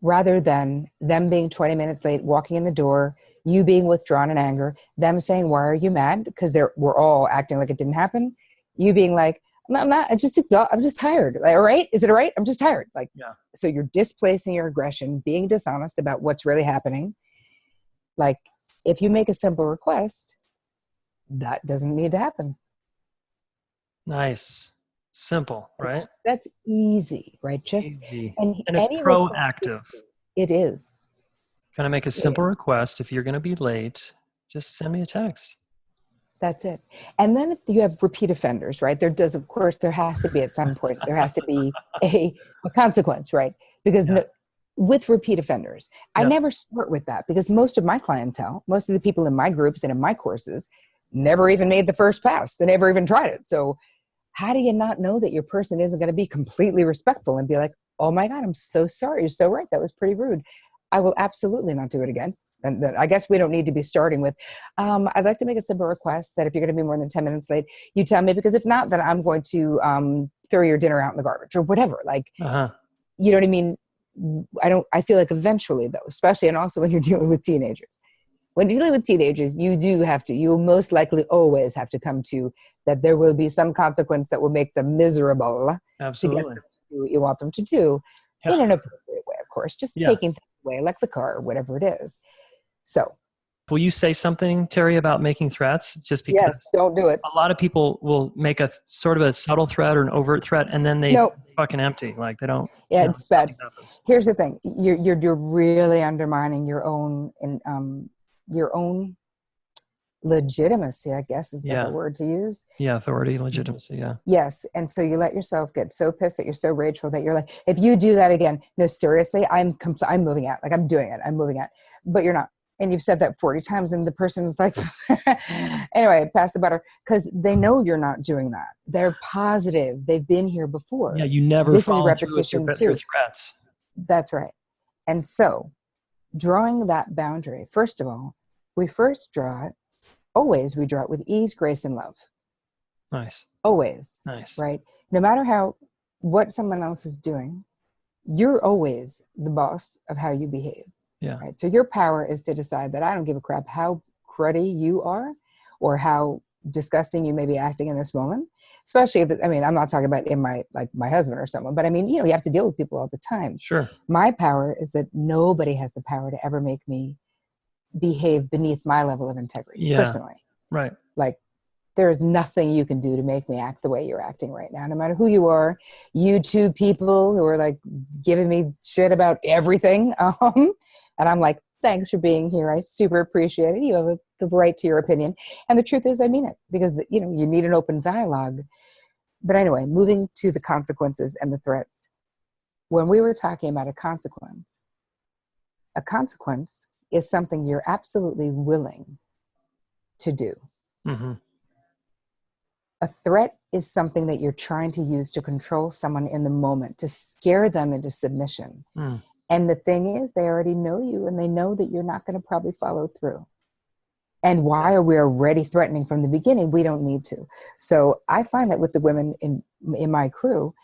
Rather than them being 20 minutes late, walking in the door, you being withdrawn in anger, them saying, why are you mad? Because we're all acting like it didn't happen. You being like, I'm not, I'm just exhausted. I'm just tired. Like, all right. Is it all right? I'm just tired. Like, so you're displacing your aggression, being dishonest about what's really happening. Like if you make a simple request, that doesn't need to happen. Nice. Simple, right? That's easy, right? Just easy. And it's proactive. It is. Can I make a simple request? If you're going to be late, just send me a text. That's it. And then if you have repeat offenders, right? There has to be at some point, there has to be a consequence, right? Because with repeat offenders, I never start with that because most of my clientele, most of the people in my groups and in my courses never even made the first pass. They never even tried it. So how do you not know that your person isn't going to be completely respectful and be like, oh my God, I'm so sorry. You're so right. That was pretty rude. I will absolutely not do it again. And I guess we don't need to be starting with, I'd like to make a simple request that if you're going to be more than 10 minutes late, you tell me, because if not, then I'm going to throw your dinner out in the garbage or whatever. Like, you know what I mean? I feel like eventually though, especially, and also when you're dealing with teenagers, when you're dealing with teenagers, you'll most likely always have to come to that there will be some consequence that will make them miserable. Absolutely. To get them to do what you want them to do in an appropriate way, of course, just taking things away like the car or whatever it is. So. Will you say something, Terry, about making threats? Just because yes, don't do it. A lot of people will make a sort of a subtle threat or an overt threat, and then they fucking empty. Like they don't. Yeah, it's bad. Here's the thing: you're really undermining your own legitimacy, I guess is the word to use. Yeah, authority, legitimacy, yeah. Yes, and so you let yourself get so pissed that you're so rageful that you're like, if you do that again, no, seriously, I'm moving out. Like I'm doing it. I'm moving out. But you're not. And you've said that 40 times and the person's like, anyway, pass the butter. Because they know you're not doing that. They're positive. They've been here before. Yeah, you never this is repetition through your threats. That's right. And so drawing that boundary, first of all, we draw it with ease, grace, and love. Nice. Always. Nice. Right? No matter what someone else is doing, you're always the boss of how you behave. Yeah. Right. So your power is to decide that I don't give a crap how cruddy you are or how disgusting you may be acting in this moment. Especially if I'm not talking about my husband or someone, but you have to deal with people all the time. Sure. My power is that nobody has the power to ever make me behave beneath my level of integrity personally. Right. Like there is nothing you can do to make me act the way you're acting right now, no matter who you are. You two people who are like giving me shit about everything. And I'm like, thanks for being here. I super appreciate it. You have the right to your opinion. And the truth is, I mean it because, you need an open dialogue. But anyway, moving to the consequences and the threats. When we were talking about a consequence is something you're absolutely willing to do. Mm-hmm. A threat is something that you're trying to use to control someone in the moment, to scare them into submission. Mm. And the thing is, they already know you, and they know that you're not going to probably follow through. And why are we already threatening from the beginning? We don't need to. So I find that with the women in my crew,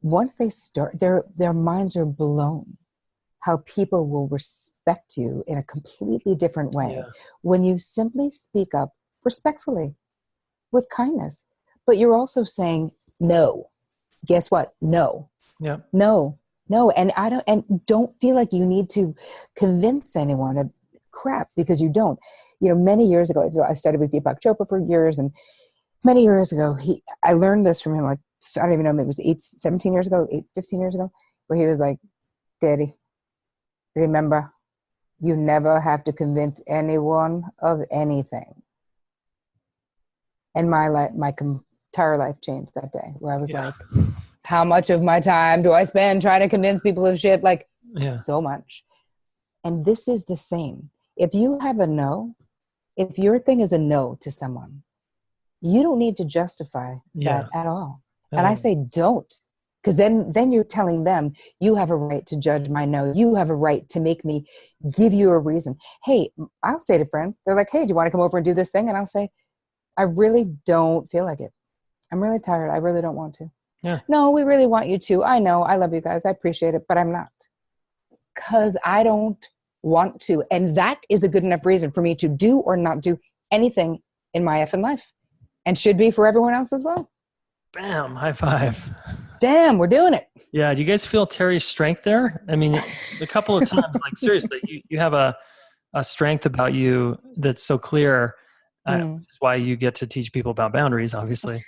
once they start, their minds are blown how people will respect you in a completely different way. Yeah. When you simply speak up respectfully, with kindness, but you're also saying no. Guess what? No. Yeah. No. And don't feel like you need to convince anyone of crap, because you don't. Many years ago, I studied with Deepak Chopra for years, and many years ago, I learned this from him, like, I don't even know, maybe it was 15 years ago, where he was like, Daddy, remember, you never have to convince anyone of anything. And my entire life changed that day, where I was like, how much of my time do I spend trying to convince people of shit? Like, so much. And this is the same. If you have a no, if your thing is a no to someone, you don't need to justify that at all. And I say don't, because then you're telling them, you have a right to judge my no. You have a right to make me give you a reason. Hey, I'll say to friends, they're like, hey, do you want to come over and do this thing? And I'll say, I really don't feel like it. I'm really tired. I really don't want to. Yeah. No, we really want you to. I know. I love you guys. I appreciate it, but I'm not. Because I don't want to. And that is a good enough reason for me to do or not do anything in my effing life. And should be for everyone else as well. Bam. High five. Damn, we're doing it. Yeah. Do you guys feel Terri's strength there? I mean, a couple of times, like, seriously, you have a strength about you that's so clear. Which is why you get to teach people about boundaries, obviously.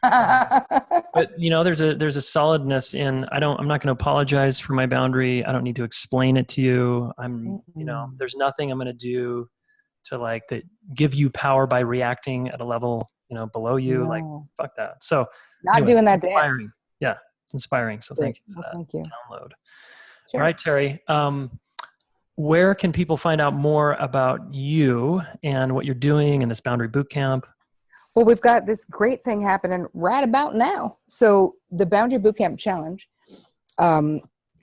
But there's a solidness in, I'm not going to apologize for my boundary. I don't need to explain it to you. There's nothing I'm going to do to that give you power by reacting at a level, below you. No. Like, fuck that. So not doing that inspiring. Dance. Yeah. It's inspiring. So thank you for that. Thank you. Download. Sure. All right, Terri. Where can people find out more about you and what you're doing in this Boundary Bootcamp? Well, we've got this great thing happening right about now. So the Boundary Bootcamp Challenge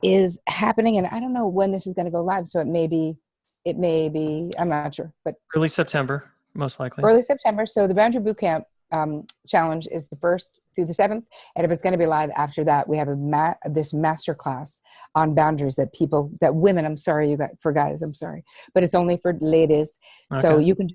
is happening, and I don't know when this is going to go live. So it may be, I'm not sure, but early September, most likely. Early September. So the Boundary Bootcamp Challenge is the 1st through the 7th. And if it's going to be live after that, we have this master class on boundaries that women, I'm sorry, for guys, I'm sorry, but it's only for ladies. Okay. So you can,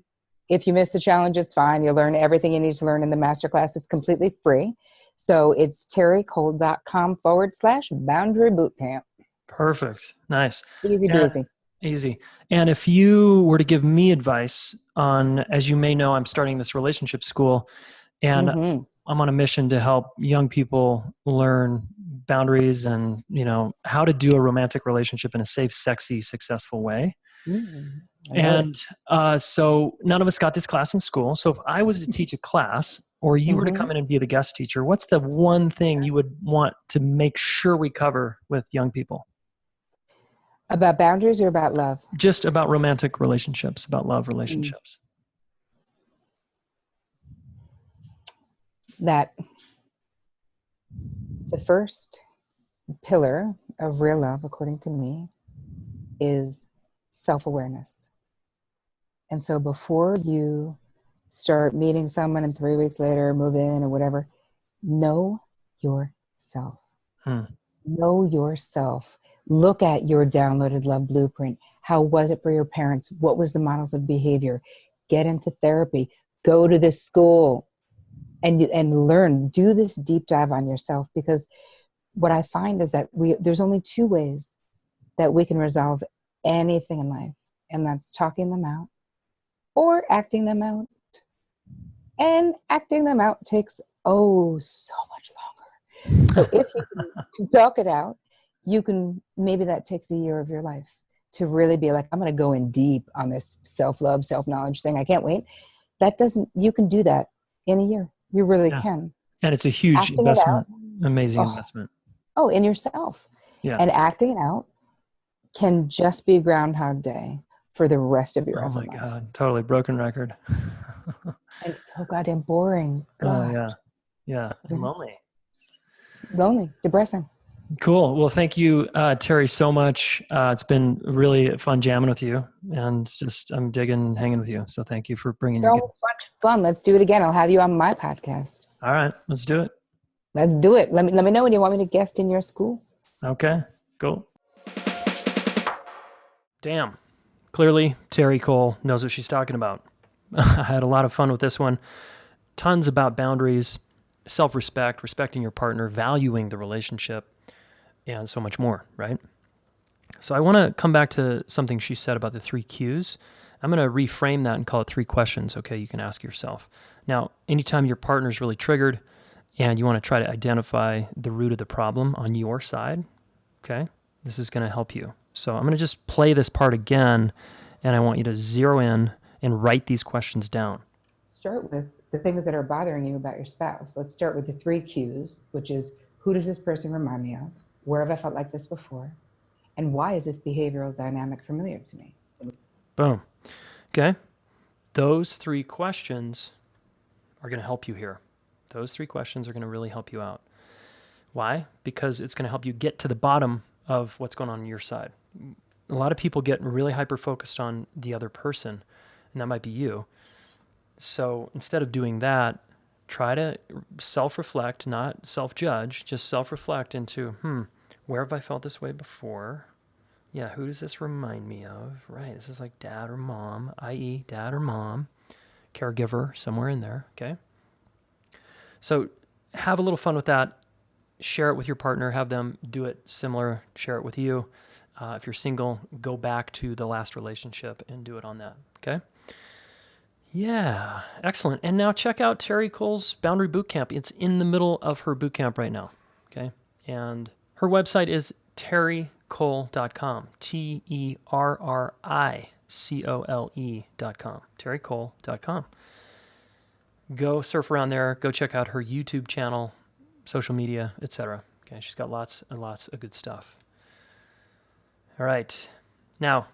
if you miss the challenge, it's fine. You'll learn everything you need to learn in the master class. It's completely free. So it's terricole.com/boundary bootcamp. Perfect. Nice. Easy breezy. Easy. And if you were to give me advice on, as you may know, I'm starting this relationship school, and I'm on a mission to help young people learn boundaries and, how to do a romantic relationship in a safe, sexy, successful way. And so none of us got this class in school. So if I was to teach a class, or you were to come in and be the guest teacher, what's the one thing you would want to make sure we cover with young people? About boundaries or about love? Just about romantic relationships, about love relationships. That the first pillar of real love, according to me, is self-awareness. And so before you start meeting someone and 3 weeks later move in or whatever, know yourself. Know yourself. Look at your downloaded love blueprint. How was it for your parents? What was the models of behavior? Get into therapy. Go to this school and learn. Do this deep dive on yourself, because what I find is that there's only 2 ways that we can resolve anything in life, and that's talking them out or acting them out. And acting them out takes so much longer. So if you can talk it out, maybe that takes a year of your life to really be like, I'm going to go in deep on this self-love, self-knowledge thing. I can't wait. You can do that in a year. You really can. And it's a huge Acting it out. investment, amazing Oh, investment. oh, in yourself. Yeah. And acting it out can just be Groundhog Day for the rest of your Oh my effing life. God. Totally broken record. And so goddamn boring. Oh God. yeah. Yeah. And Mhm. lonely. Lonely, depressing. Cool. Well, thank you, Terri, so much. It's been really fun jamming with you, and just I'm digging hanging with you. So thank you for bringing your So gifts. much fun. Let's do it again. I'll have you on my podcast. All right, let's do it. Let's do it. Let me know when you want me to guest in your school. Okay, cool. Damn. Clearly, Terri Cole knows what she's talking about. I had a lot of fun with this one. Tons about boundaries, self-respect, respecting your partner, valuing the relationship, and so much more, right? So I want to come back to something she said about the 3 Qs. I'm going to reframe that and call it 3 questions, okay, you can ask yourself. Now, anytime your partner's really triggered and you want to try to identify the root of the problem on your side, okay, this is going to help you. So I'm going to just play this part again, and I want you to zero in and write these questions down. Start with the things that are bothering you about your spouse. Let's start with the 3 Qs, which is, who does this person remind me of? Where have I felt like this before? And why is this behavioral dynamic familiar to me? Boom. Okay. Those 3 questions are going to help you here. Those 3 questions are going to really help you out. Why? Because it's going to help you get to the bottom of what's going on your side. A lot of people get really hyper focused on the other person, and that might be you. So instead of doing that, try to self reflect, not self judge, just self reflect into, where have I felt this way before? Yeah, who does this remind me of? Right, this is like dad or mom, i.e., dad or mom, caregiver, somewhere in there, okay? So have a little fun with that. Share it with your partner, have them do it similar, share it with you. If you're single, go back to the last relationship and do it on that, okay? Yeah, excellent. And now check out Terri Cole's Boundary Bootcamp. It's in the middle of her bootcamp right now, okay? And her website is terricole.com, TerriCole.com, terricole.com. Go surf around there. Go check out her YouTube channel, social media, etc. Okay, she's got lots and lots of good stuff. All right. Now,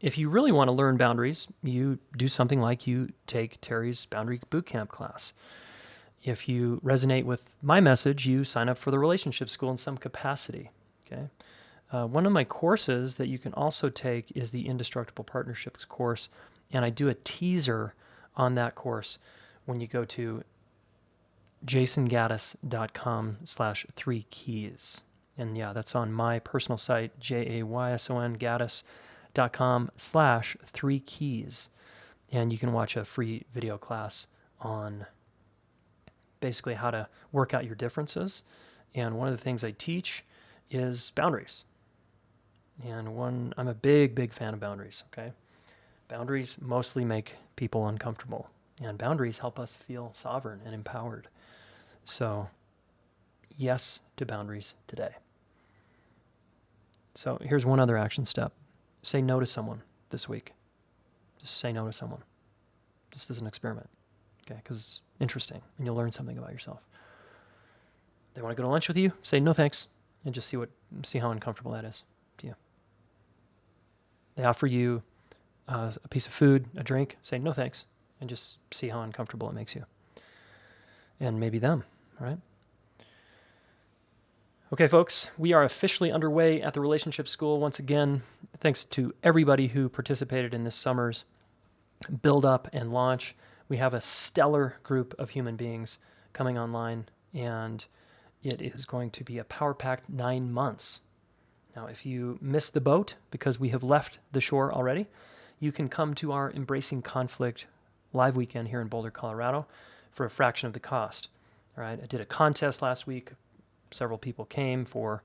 if you really want to learn boundaries, you do something like you take Terri's Boundary Bootcamp class. If you resonate with my message, you sign up for the relationship school in some capacity. Okay. One of my courses that you can also take is the Indestructible Partnerships course, and I do a teaser on that course when you go to jasongaddis.com/3keys. And yeah, that's on my personal site, Jayson Gaddis.com/3keys. And you can watch a free video class on basically how to work out your differences. And one of the things I teach is boundaries. And I'm a big, big fan of boundaries, okay? Boundaries mostly make people uncomfortable, and boundaries help us feel sovereign and empowered. So, yes to boundaries today. So, here's one other action step. Say no to someone this week. Just say no to someone, just as an experiment, okay? Because it's interesting, and you'll learn something about yourself. They want to go to lunch with you? Say no thanks, and just see how uncomfortable that is to you. They offer you a piece of food, a drink, say no thanks, and just see how uncomfortable it makes you. And maybe them, all right? Okay, folks, we are officially underway at the Relationship School. Once again, thanks to everybody who participated in this summer's build up and launch. We have a stellar group of human beings coming online, and it is going to be a power-packed 9 months. Now, if you missed the boat because we have left the shore already, you can come to our Embracing Conflict live weekend here in Boulder, Colorado for a fraction of the cost. All right, I did a contest last week. Several people came for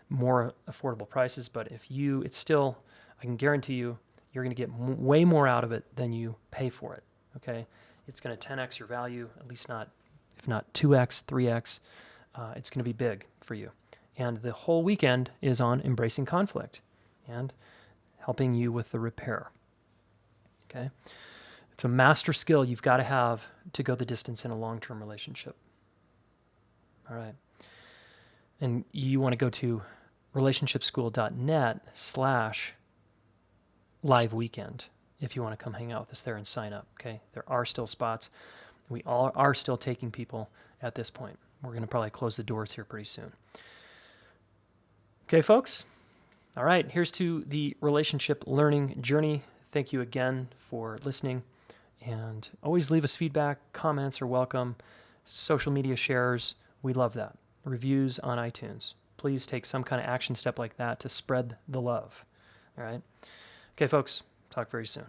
more affordable prices, but it's still, I can guarantee you, you're going to get way more out of it than you pay for it, okay? It's going to 10x your value, at least not, if not 2x, 3x. It's going to be big for you. And the whole weekend is on embracing conflict and helping you with the repair, okay? It's a master skill you've got to have to go the distance in a long-term relationship. All right. And you want to go to relationshipschool.net/live weekend if you want to come hang out with us there and sign up. Okay. There are still spots. We all are still taking people at this point. We're going to probably close the doors here pretty soon. Okay, folks. All right. Here's to the relationship learning journey. Thank you again for listening. And always leave us feedback. Comments are welcome. Social media shares. We love that. Reviews on iTunes. Please take some kind of action step like that to spread the love. All right. Okay, folks. Talk very soon.